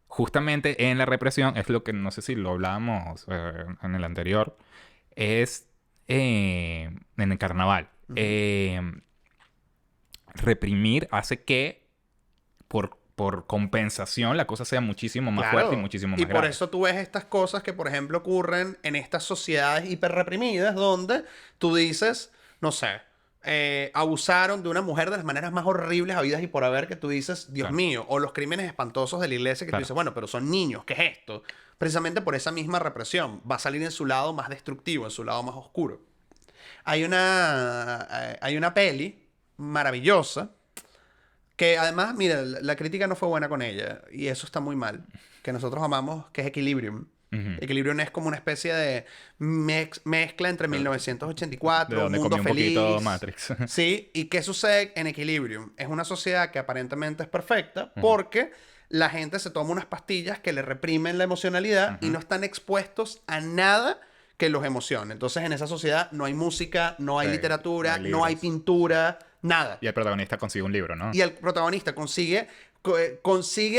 Speaker 2: Justamente en la represión, es lo que no sé si lo hablábamos en el anterior, es en el carnaval. Reprimir hace que por compensación la cosa sea muchísimo más
Speaker 1: Claro.
Speaker 2: fuerte y muchísimo más
Speaker 1: Y por
Speaker 2: grave.
Speaker 1: eso tú ves estas cosas que, por ejemplo, ocurren en estas sociedades hiperreprimidas donde tú dices, no sé, abusaron de una mujer de las maneras más horribles habidas y por haber que tú dices, Dios
Speaker 2: Claro.
Speaker 1: mío, o los crímenes espantosos de la iglesia que tú
Speaker 2: Claro.
Speaker 1: dices, bueno, pero son niños, ¿qué es esto? Precisamente por esa misma represión, va a salir en su lado más destructivo, en su lado más oscuro. Hay una peli maravillosa que además, mira, la crítica no fue buena con ella y eso está muy mal, que nosotros amamos, que es Equilibrium.
Speaker 2: Ujú.
Speaker 1: Equilibrium es como una especie de mezcla entre
Speaker 2: De
Speaker 1: 1984,
Speaker 2: donde
Speaker 1: Mundo
Speaker 2: comió un poquito
Speaker 1: Feliz.
Speaker 2: Matrix.
Speaker 1: Sí, ¿y qué sucede en Equilibrium? Es una sociedad que aparentemente es perfecta porque la gente se toma unas pastillas que le reprimen la emocionalidad y no están expuestos a nada que los emocione. Entonces, en esa sociedad no hay música, no hay
Speaker 2: Sí,
Speaker 1: literatura,
Speaker 2: no hay
Speaker 1: no hay
Speaker 2: libros.
Speaker 1: pintura, nada.
Speaker 2: Y el protagonista consigue un libro, ¿no?
Speaker 1: Y el protagonista consigue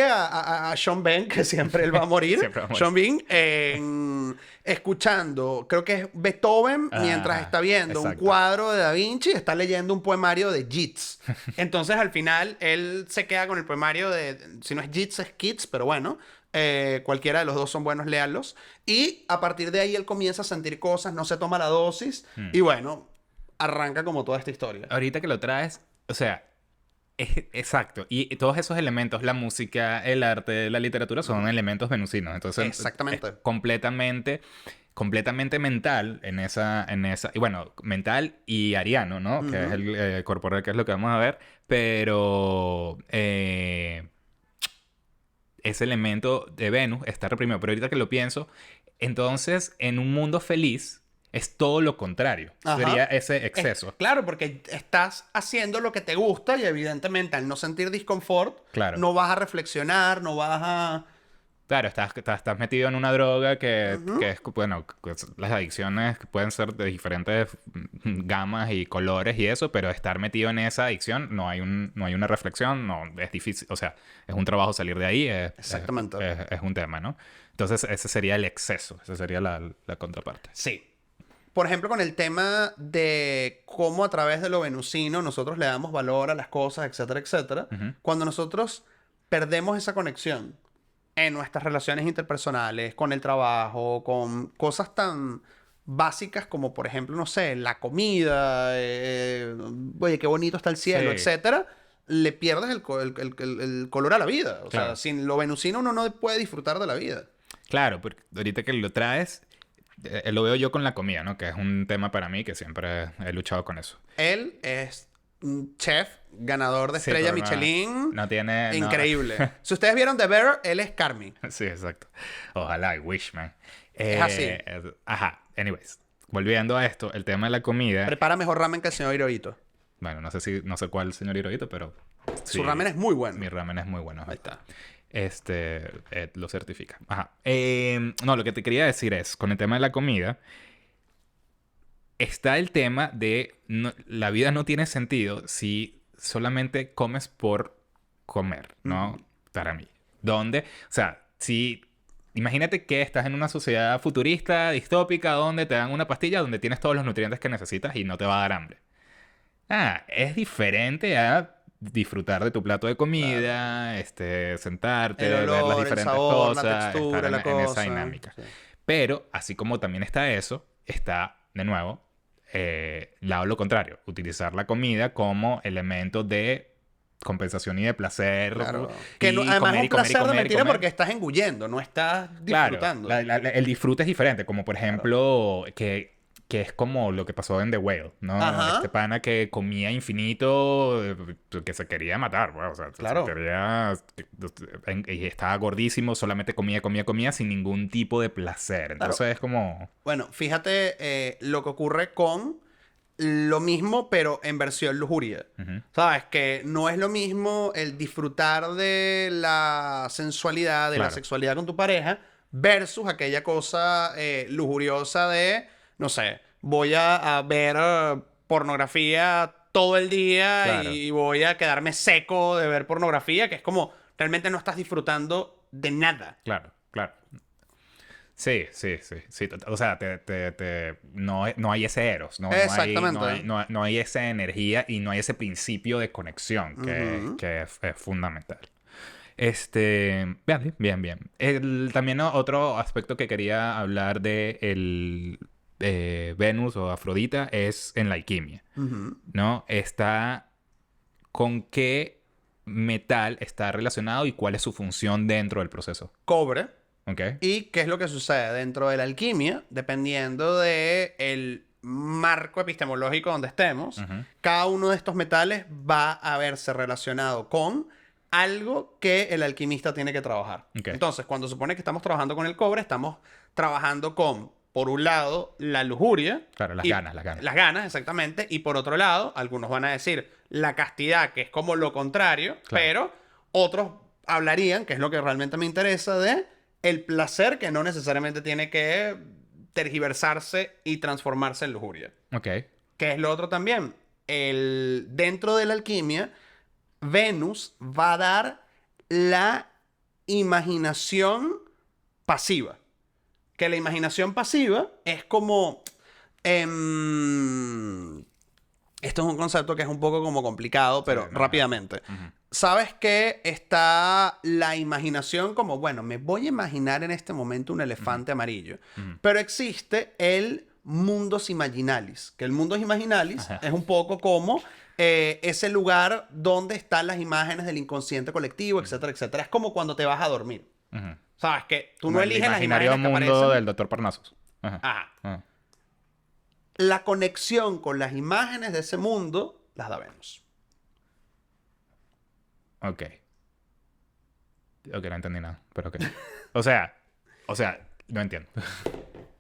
Speaker 1: a Sean Penn, que siempre él va a morir.
Speaker 2: Siempre va a morir.
Speaker 1: Sean Penn, escuchando, creo que es Beethoven, mientras está viendo un
Speaker 2: exacto.
Speaker 1: cuadro de Da Vinci, está leyendo un poemario de Yeats. Entonces, al final, él se queda con el poemario de, si no es Yeats, es Keats, pero bueno. Cualquiera de los dos son buenos, léanlos. Y a partir de ahí él comienza a sentir cosas, no se toma la dosis. Y bueno, arranca como toda esta historia.
Speaker 2: Ahorita que lo traes, o sea, exacto. Y todos esos elementos, la música, el arte, la literatura, son elementos venusinos. Entonces,
Speaker 1: Exactamente.
Speaker 2: es completamente mental en esa, y bueno, mental y ariano, ¿no? Que es el corporal, que es lo que vamos a ver. Pero ese elemento de Venus está reprimido. Pero ahorita que lo pienso, entonces, en un mundo feliz, es todo lo contrario.
Speaker 1: Ajá.
Speaker 2: Sería ese exceso.
Speaker 1: Claro, porque estás haciendo lo que te gusta y evidentemente al no sentir disconfort,
Speaker 2: Claro.
Speaker 1: no vas a reflexionar, no vas a...
Speaker 2: Claro, estás metido en una droga que es, bueno, las adicciones pueden ser de diferentes gamas y colores y eso, pero estar metido en esa adicción no hay una reflexión, no, es difícil, o sea, es un trabajo salir de ahí,
Speaker 1: Exactamente.
Speaker 2: es un tema, ¿no? Entonces, ese sería el exceso, esa sería la contraparte.
Speaker 1: Sí. Por ejemplo, con el tema de cómo a través de lo venusino nosotros le damos valor a las cosas, etcétera, etcétera. Cuando nosotros perdemos esa conexión en nuestras relaciones interpersonales, con el trabajo, con cosas tan básicas como, por ejemplo, no sé, la comida, oye, qué bonito está el cielo,
Speaker 2: Sí.
Speaker 1: etcétera, le pierdes el color a la vida. O
Speaker 2: Claro.
Speaker 1: sea, sin lo venusino uno no puede disfrutar de la vida.
Speaker 2: Claro, porque ahorita que lo traes, lo veo yo con la comida, ¿no? Que es un tema para mí que siempre he luchado con eso.
Speaker 1: Él es un chef, ganador de
Speaker 2: Sí,
Speaker 1: estrella
Speaker 2: pero
Speaker 1: Michelin.
Speaker 2: no tiene... no.
Speaker 1: Increíble. Si ustedes vieron The Bear, él es Carmi.
Speaker 2: Sí, exacto. Ojalá, I wish, man.
Speaker 1: Es así.
Speaker 2: Ajá. Anyways, volviendo a esto, el tema de la comida.
Speaker 1: Prepara mejor ramen que el señor Hirohito.
Speaker 2: Bueno, no sé cuál señor Hirohito, pero sí,
Speaker 1: Su ramen es muy bueno.
Speaker 2: mi ramen es muy bueno.
Speaker 1: Ahí está.
Speaker 2: Lo certifica. Ajá. No, lo que te quería decir es, con el tema de la comida, está el tema de la vida no tiene sentido si solamente comes por comer, ¿no? Para mí. ¿Dónde? O sea, si... Imagínate que estás en una sociedad futurista, distópica, donde te dan una pastilla donde tienes todos los nutrientes que necesitas y no te va a dar hambre. Es diferente a disfrutar de tu plato de comida, sentarte,
Speaker 1: El
Speaker 2: ver las
Speaker 1: olor, el
Speaker 2: diferentes
Speaker 1: sabor, la
Speaker 2: cosas,
Speaker 1: textura,
Speaker 2: estar
Speaker 1: la
Speaker 2: en esa
Speaker 1: cosa.
Speaker 2: dinámica.
Speaker 1: Sí.
Speaker 2: Pero, así como también está eso, está, de nuevo, lado lo contrario. Utilizar la comida como elemento de compensación y de placer.
Speaker 1: Claro.
Speaker 2: Y
Speaker 1: Que no, además
Speaker 2: comer
Speaker 1: es un
Speaker 2: y comer y
Speaker 1: placer de
Speaker 2: comer y
Speaker 1: mentira
Speaker 2: comer.
Speaker 1: porque estás engullendo, no estás
Speaker 2: Claro,
Speaker 1: disfrutando.
Speaker 2: el disfrute es diferente. Como por ejemplo, que es como lo que pasó en The Whale, ¿no?
Speaker 1: Ajá.
Speaker 2: Este pana que comía infinito, que se quería matar, pues, o sea,
Speaker 1: Claro.
Speaker 2: se quería... Y estaba gordísimo, solamente comía sin ningún tipo de placer. Entonces es como...
Speaker 1: Bueno, fíjate lo que ocurre con lo mismo, pero en versión lujuria. ¿Sabes? Que no es lo mismo el disfrutar de la sensualidad, de la
Speaker 2: Claro.
Speaker 1: sexualidad con tu pareja, versus aquella cosa lujuriosa de, no sé, voy a ver pornografía todo el día
Speaker 2: Claro.
Speaker 1: y voy a quedarme seco de ver pornografía, que es como, realmente no estás disfrutando de nada.
Speaker 2: Claro, claro. Sí. O sea, no hay ese eros,
Speaker 1: Exactamente.
Speaker 2: no hay esa energía y no hay ese principio de conexión que es fundamental. Bien. También otro aspecto que quería hablar de Venus o Afrodita es en la alquimia, ¿no? Está con qué metal está relacionado y cuál es su función dentro del proceso.
Speaker 1: Cobre.
Speaker 2: ¿Ok?
Speaker 1: ¿Y qué es lo que sucede dentro de la alquimia? Dependiendo del marco epistemológico donde estemos, cada uno de estos metales va a verse relacionado con algo que el alquimista tiene que trabajar.
Speaker 2: Ok.
Speaker 1: Entonces, cuando supone que estamos trabajando con el cobre, estamos trabajando con, por un lado, la lujuria.
Speaker 2: Claro, las
Speaker 1: y-
Speaker 2: ganas, las ganas.
Speaker 1: Las ganas, exactamente. Y por otro lado, algunos van a decir la castidad, que es como lo contrario,
Speaker 2: Claro.
Speaker 1: pero otros hablarían, que es lo que realmente me interesa, de el placer que no necesariamente tiene que tergiversarse y transformarse en lujuria.
Speaker 2: Ok.
Speaker 1: ¿Qué es lo otro también? Dentro de la alquimia, Venus va a dar la imaginación pasiva. Que la imaginación pasiva es como... esto es un concepto que es un poco como complicado, pero
Speaker 2: no.
Speaker 1: rápidamente. ¿Sabes que está la imaginación como, bueno, me voy a imaginar en este momento un elefante amarillo? Pero existe el mundus imaginalis, que el mundus imaginalis es un poco como ese lugar donde están las imágenes del inconsciente colectivo, etcétera, etcétera. Es como cuando te vas a dormir. ¿Sabes? Que tú no
Speaker 2: El
Speaker 1: eliges las
Speaker 2: imaginario
Speaker 1: imágenes que
Speaker 2: mundo
Speaker 1: aparecen.
Speaker 2: del Dr. Parnassus. Ajá.
Speaker 1: Ajá.
Speaker 2: Ajá.
Speaker 1: La conexión con las imágenes de ese mundo las da Venus.
Speaker 2: Ok, no entendí nada, pero ok. O sea, no entiendo.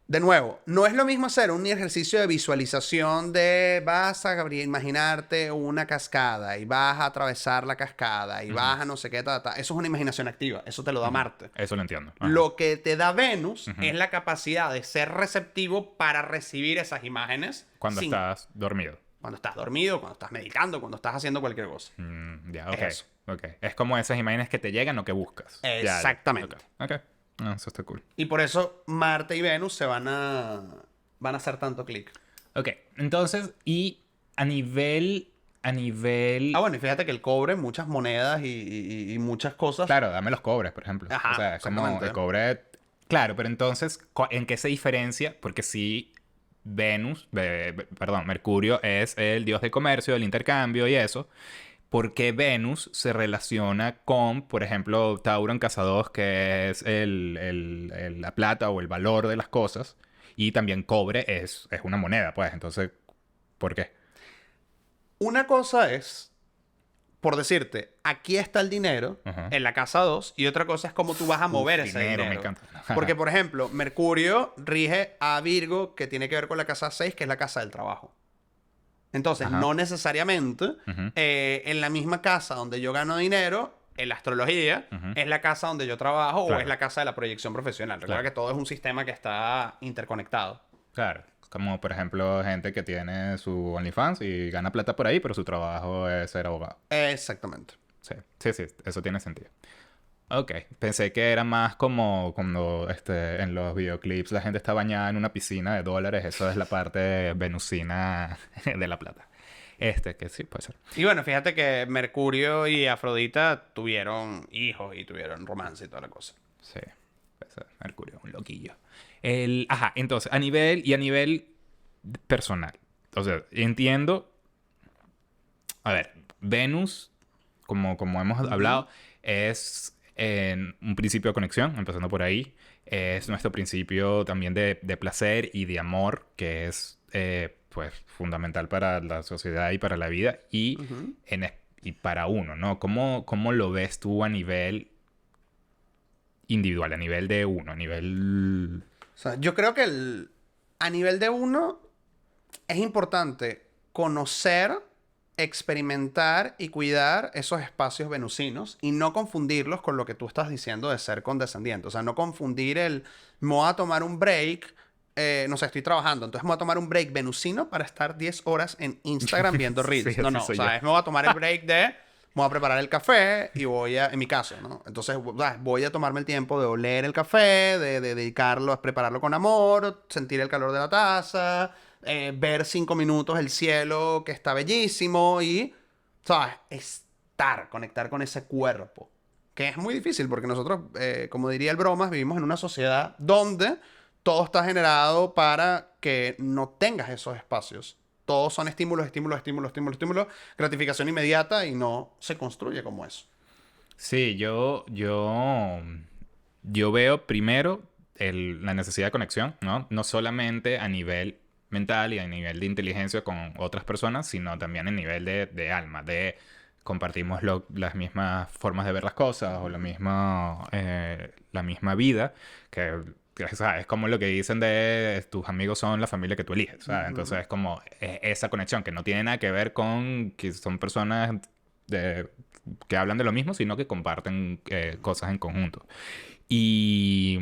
Speaker 1: De nuevo, no es lo mismo hacer un ejercicio de visualización de vas a imaginarte una cascada y vas a atravesar la cascada y vas a no sé qué, Eso es una imaginación activa. Eso te lo da Marte.
Speaker 2: Eso lo entiendo. Ajá.
Speaker 1: Lo que te da Venus es la capacidad de ser receptivo para recibir esas imágenes
Speaker 2: Cuando
Speaker 1: sin-
Speaker 2: estás dormido.
Speaker 1: cuando estás dormido, cuando estás meditando, cuando estás haciendo cualquier cosa.
Speaker 2: Ya, ok.
Speaker 1: eso.
Speaker 2: Ok. Es como esas imágenes que te llegan o que buscas. Ya, ya.
Speaker 1: Exactamente.
Speaker 2: Ok. No, eso está cool.
Speaker 1: Y por eso Marte y Venus se van a hacer tanto clic.
Speaker 2: Ok, entonces, y a nivel...
Speaker 1: Ah, bueno, y fíjate que el cobre, muchas monedas y muchas cosas.
Speaker 2: Claro, dame los cobres, por ejemplo.
Speaker 1: Ajá,
Speaker 2: o sea, es como
Speaker 1: exactamente.
Speaker 2: el cobre... Claro, pero entonces, ¿en qué se diferencia? Porque si Mercurio es el dios del comercio, del intercambio y eso. ¿Por qué Venus se relaciona con, por ejemplo, Tauro en Casa 2, que es la plata o el valor de las cosas? Y también cobre es una moneda, pues. Entonces, ¿por qué?
Speaker 1: Una cosa es, por decirte, aquí está el dinero
Speaker 2: Ajá.
Speaker 1: en la casa 2, y otra cosa es cómo tú vas a mover ese dinero.
Speaker 2: Me encanta.
Speaker 1: Porque, por ejemplo, Mercurio rige a Virgo, que tiene que ver con la casa 6, que es la casa del trabajo. Entonces,
Speaker 2: Ajá.
Speaker 1: no necesariamente en la misma casa donde yo gano dinero, en la astrología, es la casa donde yo trabajo
Speaker 2: Claro.
Speaker 1: o es la casa de la proyección profesional. Recuerda
Speaker 2: Claro.
Speaker 1: que todo es un sistema que está interconectado.
Speaker 2: Claro. Como, por ejemplo, gente que tiene su OnlyFans y gana plata por ahí, pero su trabajo es ser abogado.
Speaker 1: Exactamente.
Speaker 2: Sí, sí, sí, eso tiene sentido. Ok, pensé que era más como cuando en los videoclips la gente está bañada en una piscina de dólares. Eso es la parte venusina de la plata. Que sí, puede ser.
Speaker 1: Y bueno, fíjate que Mercurio y Afrodita tuvieron hijos y tuvieron romance y toda la cosa.
Speaker 2: Sí, puede ser. Mercurio, un loquillo. Ajá, entonces, a nivel personal. O sea, entiendo. A ver, Venus, como hemos hablado, es un principio de conexión, empezando por ahí. Es nuestro principio también de placer y de amor, que es pues fundamental para la sociedad y para la vida y, y para uno, ¿no? ¿Cómo lo ves tú a nivel individual, a nivel de uno, a nivel...
Speaker 1: O sea, yo creo que a nivel de uno es importante conocer, experimentar y cuidar esos espacios venusinos y no confundirlos con lo que tú estás diciendo de ser condescendiente. O sea, no confundir me voy a tomar un break, no sé, estoy trabajando, entonces me voy a tomar un break venusino para estar 10 horas en Instagram viendo reels.
Speaker 2: Sí,
Speaker 1: No,
Speaker 2: así
Speaker 1: no, o
Speaker 2: soy
Speaker 1: sea,
Speaker 2: yo.
Speaker 1: me voy a tomar el break me voy a preparar el café y en mi caso, ¿no? Entonces, voy a tomarme el tiempo de oler el café, de dedicarlo a prepararlo con amor, sentir el calor de la taza, ver 5 minutos el cielo que está bellísimo y, ¿sabes? Conectar con ese cuerpo. Que es muy difícil porque nosotros, como diría el Bromas, vivimos en una sociedad donde todo está generado para que no tengas esos espacios. Todos son estímulos, estímulos, estímulos, estímulos, estímulos, gratificación inmediata y no se construye como eso.
Speaker 2: Sí, yo veo primero la necesidad de conexión, ¿no? No solamente a nivel mental y a nivel de inteligencia con otras personas, sino también a nivel de alma, de compartimos las mismas formas de ver las cosas o la misma vida, o sea, es como lo que dicen de tus amigos son la familia que tú eliges, ¿sabes? Entonces es como esa conexión que no tiene nada que ver con que son personas que hablan de lo mismo, sino que comparten cosas en conjunto. Y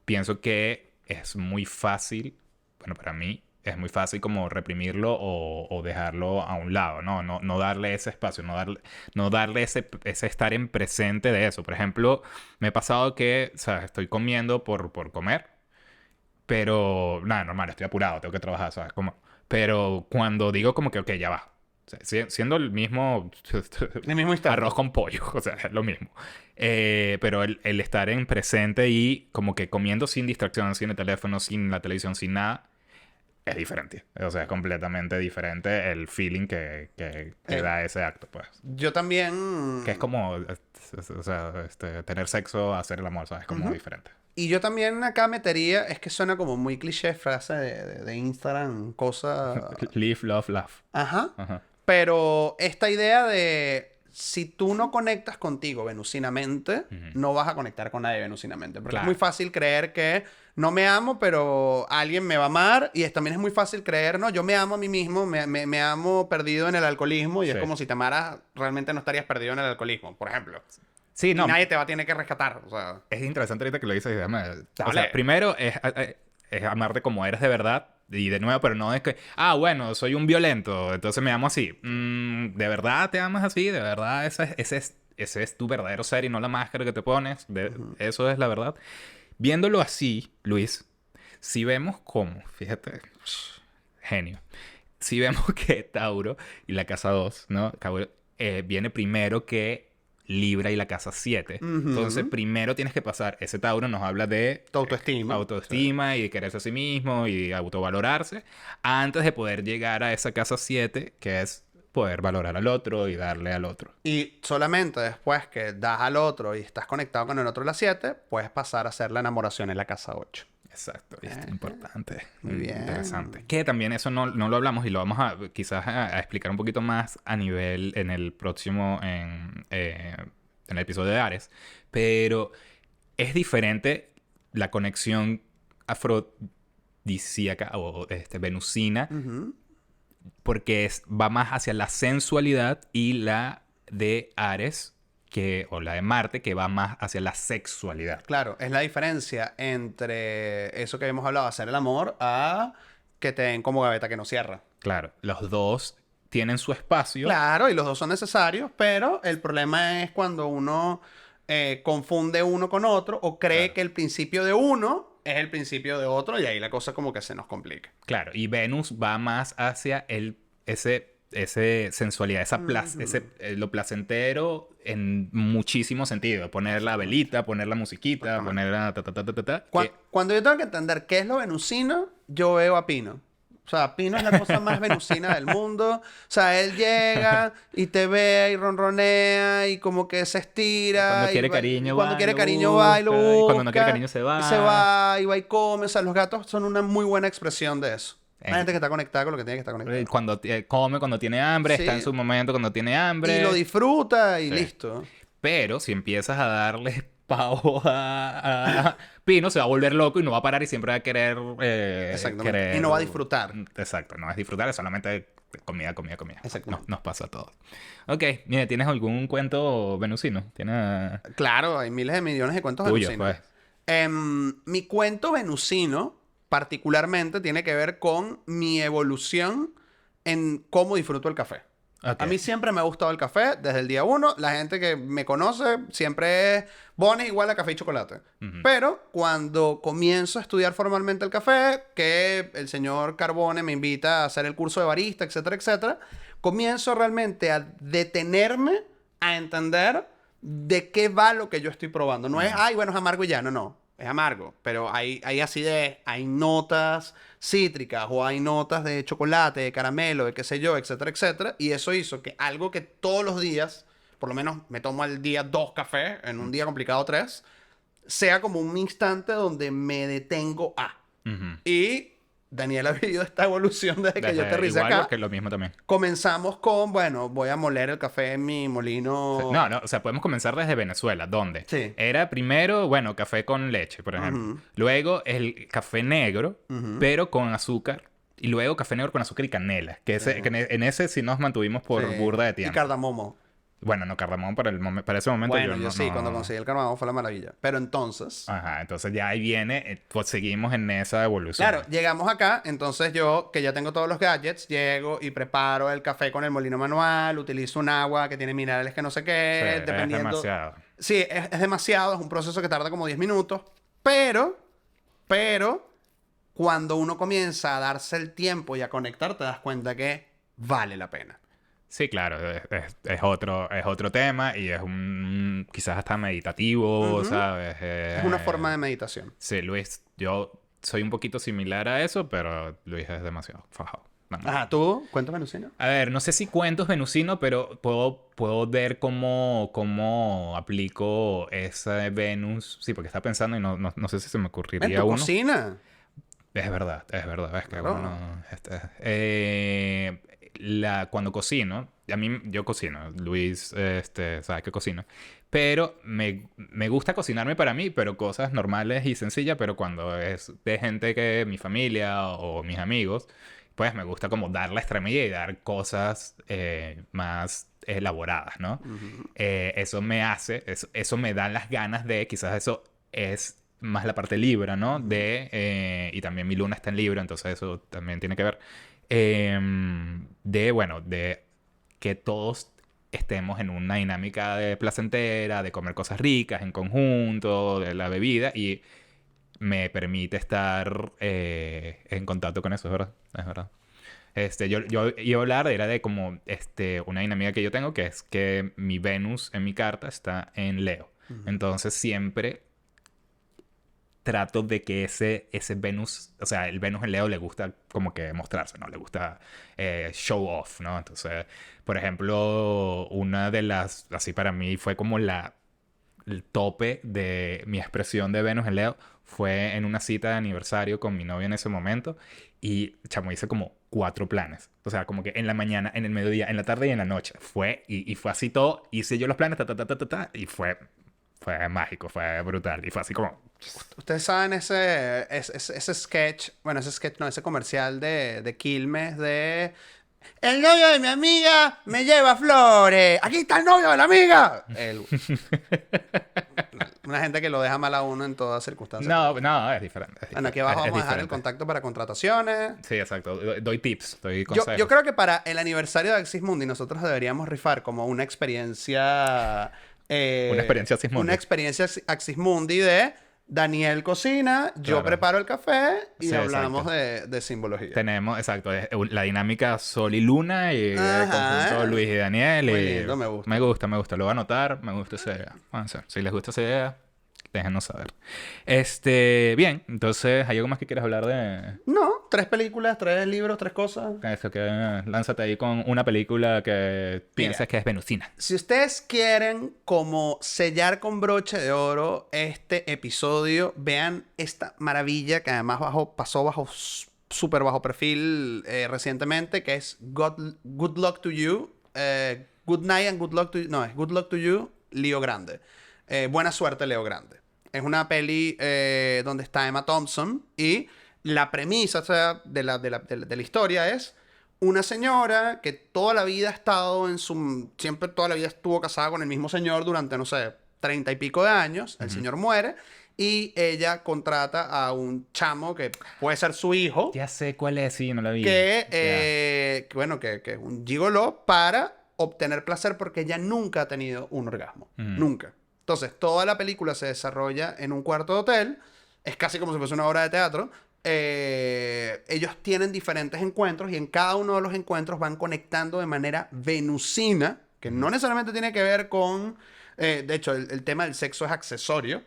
Speaker 2: pienso que es muy fácil, bueno, para mí es muy fácil como reprimirlo o dejarlo a un lado, ¿no? No darle ese espacio, no darle ese estar en presente de eso. Por ejemplo, me ha pasado que, o sea, estoy comiendo por comer, pero nada, normal, estoy apurado, tengo que trabajar, ¿sabes? Pero cuando digo como que, ok, ya va. O sea, siendo el mismo
Speaker 1: El mismo instante.
Speaker 2: arroz con pollo, o sea, es lo mismo. Pero el estar en presente y como que comiendo sin distracción, sin el teléfono, sin la televisión, sin nada, es diferente. O sea, es completamente diferente el feeling que da ese acto, pues.
Speaker 1: Yo también...
Speaker 2: Que es como, o sea, tener sexo, hacer el amor, ¿sabes? Como diferente.
Speaker 1: Y yo también acá metería, es que suena como muy cliché, frase de Instagram, cosa...
Speaker 2: Live, love, laugh.
Speaker 1: Ajá.
Speaker 2: Ajá.
Speaker 1: Pero esta idea de si tú no conectas contigo venusinamente, no vas a conectar con nadie venusinamente. Porque
Speaker 2: Claro.
Speaker 1: es muy fácil creer que no me amo, pero alguien me va a amar. Y también es muy fácil creer, no, yo me amo a mí mismo, me amo perdido en el alcoholismo. Y es
Speaker 2: Sí.
Speaker 1: como si te amaras, realmente no estarías perdido en el alcoholismo, por ejemplo.
Speaker 2: Sí,
Speaker 1: Y
Speaker 2: no.
Speaker 1: nadie te va a tener que rescatar. O sea,
Speaker 2: Es interesante ahorita que lo dices. O
Speaker 1: Dale.
Speaker 2: sea, primero es amarte como eres de verdad. Y de nuevo, pero no es que, bueno, soy un violento, entonces me amo así. ¿De verdad te amas así? ¿De verdad ese es tu verdadero ser y no la máscara que te pones? Eso es la verdad. Viéndolo así, Luis, si vemos cómo, fíjate, genio. Si vemos que Tauro y la casa 2, ¿no? Viene primero que Libra y la casa 7. Entonces, primero tienes que pasar. Ese Tauro nos habla de
Speaker 1: tu autoestima.
Speaker 2: autoestima y de quererse a sí mismo y autovalorarse antes de poder llegar a esa casa 7, que es poder valorar al otro y darle al otro.
Speaker 1: Y solamente después que das al otro y estás conectado con el otro en la 7, puedes pasar a hacer la enamoración en la casa 8.
Speaker 2: Exacto, ¿viste? Importante.
Speaker 1: Muy bien.
Speaker 2: Interesante. Que también eso no lo hablamos y lo vamos quizás a explicar un poquito más a nivel en el próximo, en el episodio de Ares. Pero es diferente la conexión afrodisíaca o venusina porque va más hacia la sensualidad y la de Ares o la de Marte, que va más hacia la sexualidad.
Speaker 1: Claro, es la diferencia entre eso que habíamos hablado, hacer el amor, a que te den como gaveta que no cierra.
Speaker 2: Claro, los dos tienen su espacio.
Speaker 1: Claro, y los dos son necesarios, pero el problema es cuando uno confunde uno con otro o cree que el principio de uno es el principio de otro y ahí la cosa como que se nos complica.
Speaker 2: Claro, y Venus va más hacia ese sensualidad, lo placentero en muchísimo sentido. Poner la velita, poner la musiquita, poner la
Speaker 1: Cuando yo tengo que entender qué es lo venusino, yo veo a Pino. O sea, Pino es la cosa más venusina del mundo. O sea, él llega y te ve y ronronea y como que se estira.
Speaker 2: Cuando quiere
Speaker 1: va,
Speaker 2: cariño,
Speaker 1: cuando
Speaker 2: va,
Speaker 1: quiere
Speaker 2: lo
Speaker 1: cariño
Speaker 2: busca,
Speaker 1: va y lo busca.
Speaker 2: y cuando no quiere cariño se va.
Speaker 1: Y se va y va y come. O sea, los gatos son una muy buena expresión de eso. La gente que está conectada con lo que tiene que estar conectada.
Speaker 2: Cuando come, cuando tiene hambre,
Speaker 1: Sí.
Speaker 2: está en su momento cuando tiene hambre.
Speaker 1: Y lo disfruta y
Speaker 2: Sí.
Speaker 1: listo.
Speaker 2: Pero si empiezas a darle pavo a Pino, se va a volver loco y no va a parar y siempre va a querer...
Speaker 1: Exactamente. Y no va a disfrutar.
Speaker 2: Exacto, no es disfrutar, es solamente comida.
Speaker 1: Exactamente.
Speaker 2: Nos pasa a todos. Ok, mire, ¿tienes algún cuento venusino? ¿Tienes
Speaker 1: Claro, hay miles de millones de cuentos
Speaker 2: tuyo,
Speaker 1: venusinos.
Speaker 2: pues?
Speaker 1: Mi cuento venusino, particularmente, tiene que ver con mi evolución en cómo disfruto el café.
Speaker 2: Ok.
Speaker 1: A mí siempre me ha gustado el café desde el día uno. La gente que me conoce siempre es Bones igual a café y chocolate. Pero cuando comienzo a estudiar formalmente el café, que el señor Carbone me invita a hacer el curso de barista, etcétera, etcétera, comienzo realmente a detenerme a entender de qué va lo que yo estoy probando. No es, ay, bueno, es amargo y ya. No. Es amargo, pero hay acidez, hay notas cítricas o hay notas de chocolate, de caramelo, de qué sé yo, etcétera, etcétera. Y eso hizo que algo que todos los días, por lo menos me tomo al día 2 cafés, en un día complicado 3, sea como un instante donde me detengo a.
Speaker 2: Ujú.
Speaker 1: Y Daniel ha vivido esta evolución desde que yo aterricé
Speaker 2: igual,
Speaker 1: acá.
Speaker 2: que lo mismo también.
Speaker 1: Comenzamos con, bueno, voy a moler el café en mi molino.
Speaker 2: No, o sea, podemos comenzar desde Venezuela, ¿dónde?
Speaker 1: Sí.
Speaker 2: Era primero, bueno, café con leche, por ejemplo.
Speaker 1: Ujú.
Speaker 2: Luego el café negro, pero con azúcar. Y luego café negro con azúcar y canela. Que en ese sí nos mantuvimos por
Speaker 1: Sí.
Speaker 2: burda de
Speaker 1: Y
Speaker 2: tiempo.
Speaker 1: cardamomo.
Speaker 2: Bueno, no, cardamomo para ese momento
Speaker 1: Bueno,
Speaker 2: yo
Speaker 1: yo
Speaker 2: no...
Speaker 1: sí,
Speaker 2: no-
Speaker 1: cuando conseguí el cardamomo fue la maravilla. Pero entonces...
Speaker 2: Ajá, entonces ya ahí viene, pues seguimos en esa evolución.
Speaker 1: Claro, llegamos acá, entonces yo, que ya tengo todos los gadgets, llego y preparo el café con el molino manual, utilizo un agua que tiene minerales que no sé qué,
Speaker 2: Sí, es
Speaker 1: dependiendo...
Speaker 2: demasiado.
Speaker 1: Sí, es demasiado, es un proceso que tarda como 10 minutos, pero, cuando uno comienza a darse el tiempo y a conectar, te das cuenta que vale la pena.
Speaker 2: Sí, claro, es otro tema y es quizás hasta meditativo, ¿sabes?
Speaker 1: Es una forma de meditación.
Speaker 2: Sí, Luis, yo soy un poquito similar a eso, pero Luis es demasiado fajado. Vamos.
Speaker 1: Ajá, ¿tú? ¿Cuentos venusino?
Speaker 2: A ver, no sé si cuentos venusino, pero puedo ver cómo aplico ese Venus. Sí, porque estaba pensando y no sé si se me
Speaker 1: ¿En
Speaker 2: ocurriría
Speaker 1: tu
Speaker 2: uno.
Speaker 1: cosina?
Speaker 2: Es verdad. Es que
Speaker 1: Claro.
Speaker 2: uno... cuando cocino, yo cocino, Luis, sabe que cocino, pero me gusta cocinarme para mí, pero cosas normales y sencillas, pero cuando es de gente que mi familia o mis amigos, pues me gusta como dar la extremilla y dar cosas más elaboradas, ¿no? Eso me da las ganas de, quizás eso es más la parte Libra, ¿no? Y también mi luna está en Libra, entonces eso también tiene que ver. De que todos estemos en una dinámica de placentera, de comer cosas ricas en conjunto, de la bebida, y me permite estar en contacto con eso, es verdad. Es verdad. Yo iba a hablar, era de como una dinámica que yo tengo, que es que mi Venus en mi carta está en Leo. Entonces siempre trato de que ese Venus, o sea, el Venus en Leo le gusta como que mostrarse, ¿no? Le gusta show off, ¿no? Entonces, por ejemplo, una de las, así para mí fue como el tope de mi expresión de Venus en Leo fue en una cita de aniversario con mi novia en ese momento y, chamo, hice como 4 planes. O sea, como que en la mañana, en el mediodía, en la tarde y en la noche. Y fue así todo. Hice yo los planes, y fue mágico, fue brutal. Y fue así como...
Speaker 1: Ustedes saben ese sketch, bueno, ese sketch no, ese comercial de Quilmes de... El novio de mi amiga me lleva flores. Aquí está el novio de la amiga. Una una gente que lo deja mal a uno en todas circunstancias.
Speaker 2: No, es diferente.
Speaker 1: Bueno, aquí abajo
Speaker 2: Es
Speaker 1: vamos a dejar el
Speaker 2: diferente.
Speaker 1: contacto para contrataciones.
Speaker 2: Sí, exacto. Doy tips, doy
Speaker 1: Yo,
Speaker 2: consejos.
Speaker 1: yo creo que para el aniversario de Axis Mundi nosotros deberíamos rifar como una experiencia...
Speaker 2: Una experiencia Axis Mundi.
Speaker 1: Una experiencia Axis Mundi de Daniel cocina, yo
Speaker 2: Claro.
Speaker 1: preparo el café y
Speaker 2: Sí,
Speaker 1: hablamos
Speaker 2: exacto.
Speaker 1: de simbología.
Speaker 2: Tenemos, exacto, la dinámica Sol y Luna y el
Speaker 1: Ajá.
Speaker 2: conjunto Luis y Daniel.
Speaker 1: Muy
Speaker 2: y
Speaker 1: lindo, me gusta.
Speaker 2: Me gusta. Lo voy a anotar, me gusta esa idea. Vamos a ver, si les gusta esa idea, déjenos saber. Bien, entonces, ¿hay algo más que quieras hablar de
Speaker 1: No, 3 películas, 3 libros, 3 cosas.
Speaker 2: eso? Que lánzate ahí con una película que piensas que es venusina.
Speaker 1: Si ustedes quieren como sellar con broche de oro este episodio, vean esta maravilla que además pasó súper bajo perfil recientemente, que es Good Luck to You, Good Night and Good Luck to You, no, es Good Luck to You, Leo Grande. Buena suerte, Leo Grande. Es una peli donde está Emma Thompson y la premisa, o sea, de la historia es una señora que toda la vida ha estado siempre toda la vida estuvo casada con el mismo señor durante, no sé, 30 y pico de años. El señor muere y ella contrata a un chamo que puede ser su hijo,
Speaker 2: Ya sé cuál es, sí, no la vi.
Speaker 1: que es un gigoló para obtener placer porque ella nunca ha tenido un orgasmo. Nunca. Entonces, toda la película se desarrolla en un cuarto de hotel. Es casi como si fuese una obra de teatro. Ellos tienen diferentes encuentros y en cada uno de los encuentros van conectando de manera venusina, que no necesariamente tiene que ver con... de hecho, el tema del sexo es accesorio,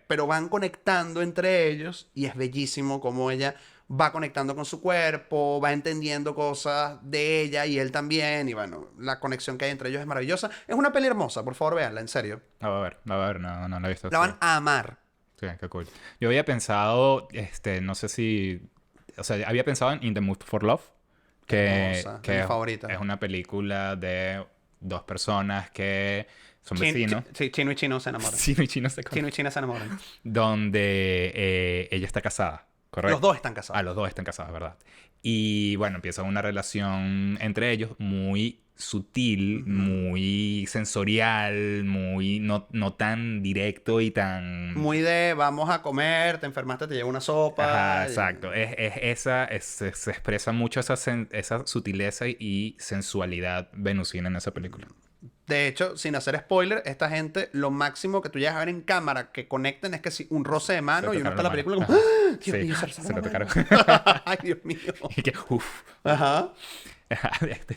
Speaker 1: pero van conectando entre ellos y es bellísimo como ella va conectando con su cuerpo, va entendiendo cosas de ella y él también, y bueno, la conexión que hay entre ellos es maravillosa. Es una peli hermosa, por favor, véanla, en serio.
Speaker 2: Va a ver, no la he visto.
Speaker 1: La van a amar.
Speaker 2: Sí, qué cool. Yo había pensado, no sé si... O sea, había pensado en In the Mood for Love,
Speaker 1: Hermosa,
Speaker 2: que
Speaker 1: mi
Speaker 2: es,
Speaker 1: favorita.
Speaker 2: es una película de dos personas que son vecinos.
Speaker 1: Sí, Chino y Chino se enamoran.
Speaker 2: Chino y chino se conocen.
Speaker 1: Chino y China se enamoran.
Speaker 2: Donde ella está casada, ¿correcto?
Speaker 1: Los dos están casados.
Speaker 2: Ah, los dos están casados, ¿verdad? Y bueno, empieza una relación entre ellos muy sutil, muy sensorial, muy no tan directo y tan...
Speaker 1: Muy de vamos a comer, te enfermaste, te llevo una sopa.
Speaker 2: Ajá, exacto. Se expresa mucho esa sutileza y sensualidad venusina en esa película.
Speaker 1: De hecho, sin hacer spoiler, esta gente, lo máximo que tú llegas a ver en cámara que conecten es que si un roce de mano
Speaker 2: Se
Speaker 1: y uno está
Speaker 2: tocaron
Speaker 1: en la
Speaker 2: la
Speaker 1: película
Speaker 2: mano.
Speaker 1: como, ¡Ah! Dios
Speaker 2: Sí,
Speaker 1: mío,
Speaker 2: se lo
Speaker 1: la
Speaker 2: tocaron.
Speaker 1: mano". Ay, Dios mío.
Speaker 2: Y que, uff.
Speaker 1: Ajá.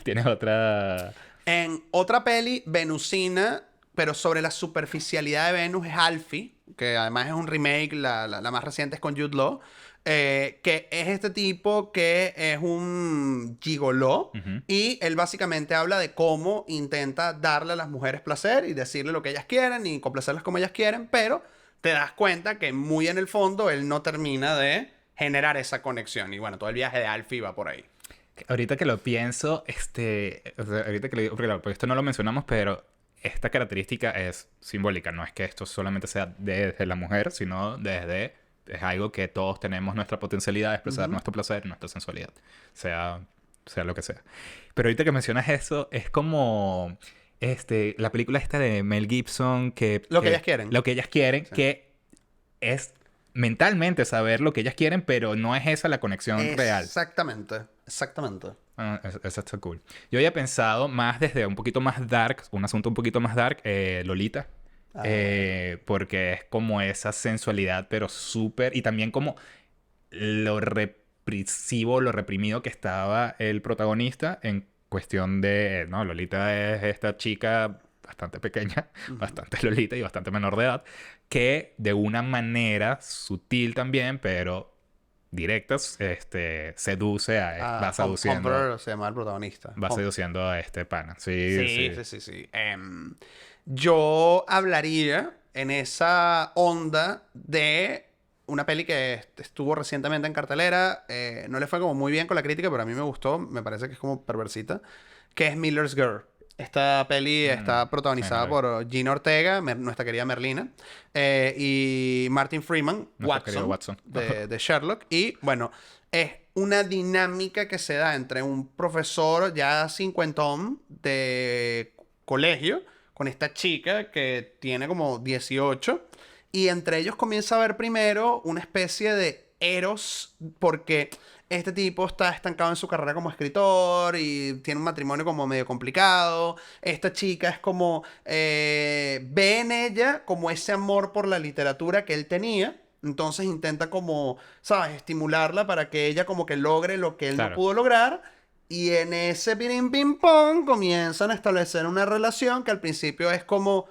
Speaker 2: Tienes otra...
Speaker 1: En otra peli, venusina, pero sobre la superficialidad de Venus, es Alfie, que además es un remake, la más reciente es con Jude Law, que es este tipo que es un gigoló y él básicamente habla de cómo intenta darle a las mujeres placer y decirle lo que ellas quieren y complacerlas como ellas quieren, pero te das cuenta que muy en el fondo él no termina de generar esa conexión. Y bueno, todo el viaje de Alfie va por ahí.
Speaker 2: Ahorita que lo pienso, o sea, ahorita que lo digo, porque claro, porque esto no lo mencionamos, pero esta característica es simbólica. No es que esto solamente sea desde la mujer, sino desde... Es algo que todos tenemos nuestra potencialidad de expresar nuestro placer, nuestra sensualidad. Sea lo que sea. Pero ahorita que mencionas eso, es como... la película esta de Mel Gibson que...
Speaker 1: Lo que ellas quieren.
Speaker 2: Lo que ellas quieren,
Speaker 1: Sí.
Speaker 2: que es mentalmente saber lo que ellas quieren, pero no es esa la conexión real.
Speaker 1: Exactamente.
Speaker 2: Eso está cool. Yo había pensado más desde un poquito más dark, un asunto un poquito más dark, Lolita. Porque es como esa sensualidad, pero súper... Y también como lo represivo, lo reprimido que estaba el protagonista en cuestión de... No, Lolita es esta chica bastante pequeña, bastante Lolita y bastante menor de edad, que de una manera sutil también, pero directa, seduce va seduciendo...
Speaker 1: Humber se llama el protagonista.
Speaker 2: Va
Speaker 1: Humber.
Speaker 2: seduciendo a este pana. Sí.
Speaker 1: Sí. Yo hablaría en esa onda de una peli que estuvo recientemente en cartelera. No le fue como muy bien con la crítica, pero a mí me gustó. Me parece que es como perversita. Que es Miller's Girl. Esta peli está protagonizada por Gina Ortega, nuestra querida Merlina, y Martin Freeman,
Speaker 2: Nuestro querido
Speaker 1: Watson,
Speaker 2: Watson.
Speaker 1: de Sherlock. Y bueno, es una dinámica que se da entre un profesor ya cincuentón de colegio con esta chica que tiene como 18 Y entre ellos comienza a haber primero una especie de eros, porque este tipo está estancado en su carrera como escritor y tiene un matrimonio como medio complicado. Esta chica es como, ve en ella como ese amor por la literatura que él tenía. Entonces intenta como, ¿sabes? Estimularla para que ella como que logre lo que él no
Speaker 2: Claro.
Speaker 1: pudo lograr. Y en ese pirim pim pong comienzan a establecer una relación que al principio es como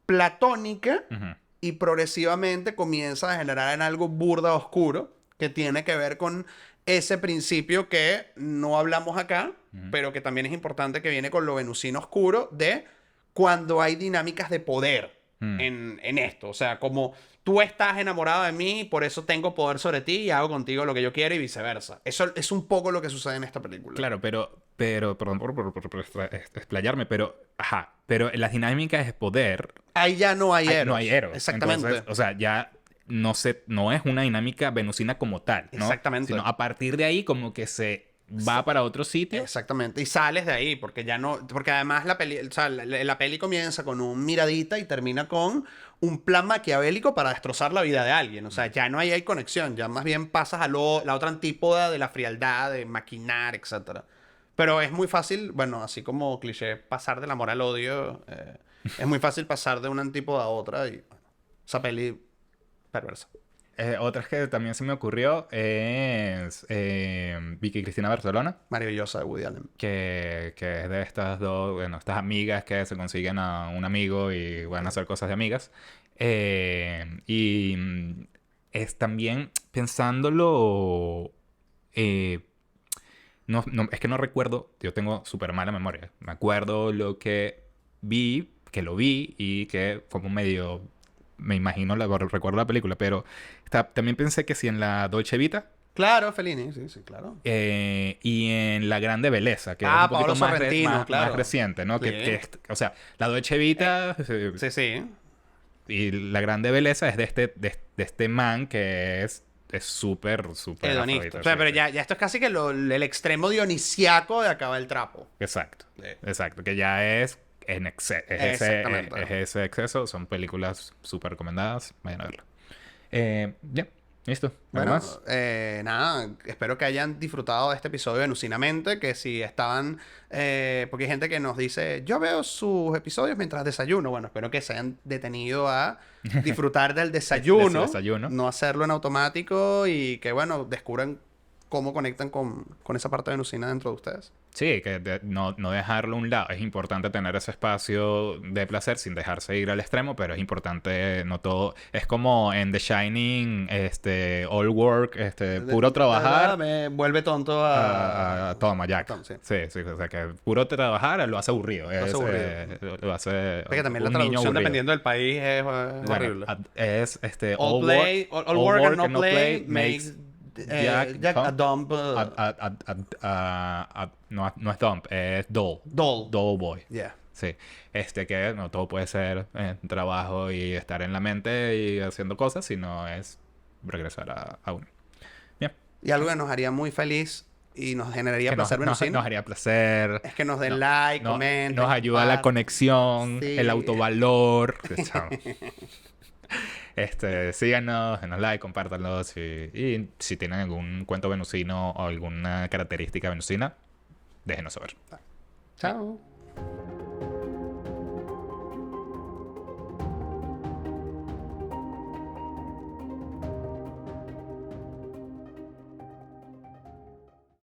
Speaker 1: platónica
Speaker 2: Ujú.
Speaker 1: y progresivamente comienza a generar en algo burda oscuro que tiene que ver con ese principio que no hablamos acá, pero que también es importante, que viene con lo venusino oscuro de cuando hay dinámicas de poder en esto. O sea, como tú estás enamorado de mí, por eso tengo poder sobre ti y hago contigo lo que yo quiero y viceversa. Eso es un poco lo que sucede en esta película.
Speaker 2: Claro, perdón por explayarme, pero en las dinámicas de poder
Speaker 1: Ahí ya no hay eros.
Speaker 2: no hay eros.
Speaker 1: Exactamente.
Speaker 2: Entonces, o sea, ya no es una dinámica venusina como tal, ¿no?
Speaker 1: Exactamente.
Speaker 2: Sino a partir de ahí como que se va para otro sitio.
Speaker 1: Exactamente. Y sales de ahí, porque ya no. Porque además la peli, o sea, la peli comienza con un miradita y termina con un plan maquiavélico para destrozar la vida de alguien. O sea, ya no hay conexión. Ya más bien pasas a la otra antípoda de la frialdad, de maquinar, etcétera. Pero es muy fácil, bueno, así como cliché, pasar del amor al odio. Es muy fácil pasar de una antípoda a otra. Y bueno, esa peli perversa.
Speaker 2: Otras que también se me ocurrió es Vicky Cristina Barcelona.
Speaker 1: Maravillosa de Woody Allen.
Speaker 2: Que es de estas dos, bueno, estas amigas que se consiguen a un amigo y van a hacer cosas de amigas. Es también pensándolo, es que no recuerdo, yo tengo súper mala memoria. Me acuerdo lo que vi, que lo vi y que como medio me imagino, recuerdo la película, pero también pensé que si en la Dolce Vita.
Speaker 1: Claro, Fellini, sí, sí, claro.
Speaker 2: Y en La Grande Belleza, que es
Speaker 1: Ah,
Speaker 2: un poquito
Speaker 1: Paolo Sorrentino,
Speaker 2: más
Speaker 1: claro.
Speaker 2: reciente, ¿no?
Speaker 1: Sí.
Speaker 2: O sea, La Dolce Vita
Speaker 1: Sí, sí.
Speaker 2: y La Grande Belleza es de este man que es súper
Speaker 1: Hedonista.
Speaker 2: afrodita,
Speaker 1: O sea,
Speaker 2: sí,
Speaker 1: pero
Speaker 2: sí.
Speaker 1: ya esto es casi que el extremo dionisiaco de acabar el trapo.
Speaker 2: Exacto.
Speaker 1: Sí.
Speaker 2: Exacto. Que ya es
Speaker 1: Exactamente.
Speaker 2: es ese exceso. Son películas súper recomendadas. Vayan a verla. Ya. Listo. ¿Algo
Speaker 1: Bueno,
Speaker 2: más?
Speaker 1: nada, espero que hayan disfrutado de este episodio genuinamente, que si estaban, porque hay gente que nos dice, yo veo sus episodios mientras desayuno. Bueno, espero que se hayan detenido a disfrutar del desayuno,
Speaker 2: De su desayuno.
Speaker 1: no hacerlo en automático y que, bueno, descubran cómo conectan con esa parte venusina dentro de ustedes.
Speaker 2: Sí, que no dejarlo a un lado. Es importante tener ese espacio de placer sin dejarse ir al extremo, pero es importante, no todo. Es como en The Shining, all work, puro trabajar.
Speaker 1: Me vuelve tonto
Speaker 2: Toma, Jack.
Speaker 1: Tom, sí.
Speaker 2: Sí, sí, o sea que puro trabajar lo hace aburrido.
Speaker 1: Lo hace aburrido.
Speaker 2: Lo hace
Speaker 1: Es que también la
Speaker 2: un niño
Speaker 1: traducción,
Speaker 2: aburrido.
Speaker 1: dependiendo del país, es
Speaker 2: Bueno,
Speaker 1: horrible.
Speaker 2: es
Speaker 1: All work and no play makes Jack a dumb
Speaker 2: no es dump, es dull.
Speaker 1: doll.
Speaker 2: Dull boy.
Speaker 1: Yeah.
Speaker 2: Sí. Que no todo puede ser trabajo y estar en la mente y haciendo cosas, sino es regresar a uno. Bien.
Speaker 1: Y algo que nos haría muy feliz y nos generaría
Speaker 2: Que
Speaker 1: placer venusino
Speaker 2: nos haría placer.
Speaker 1: es que nos den like, comenten,
Speaker 2: Nos ayuda la
Speaker 1: compartan.
Speaker 2: conexión,
Speaker 1: Sí.
Speaker 2: el autovalor. Chao. Síganos, denos like, compártanlos y si tienen algún cuento venusino o alguna característica venusina, déjenos saber.
Speaker 1: Chao.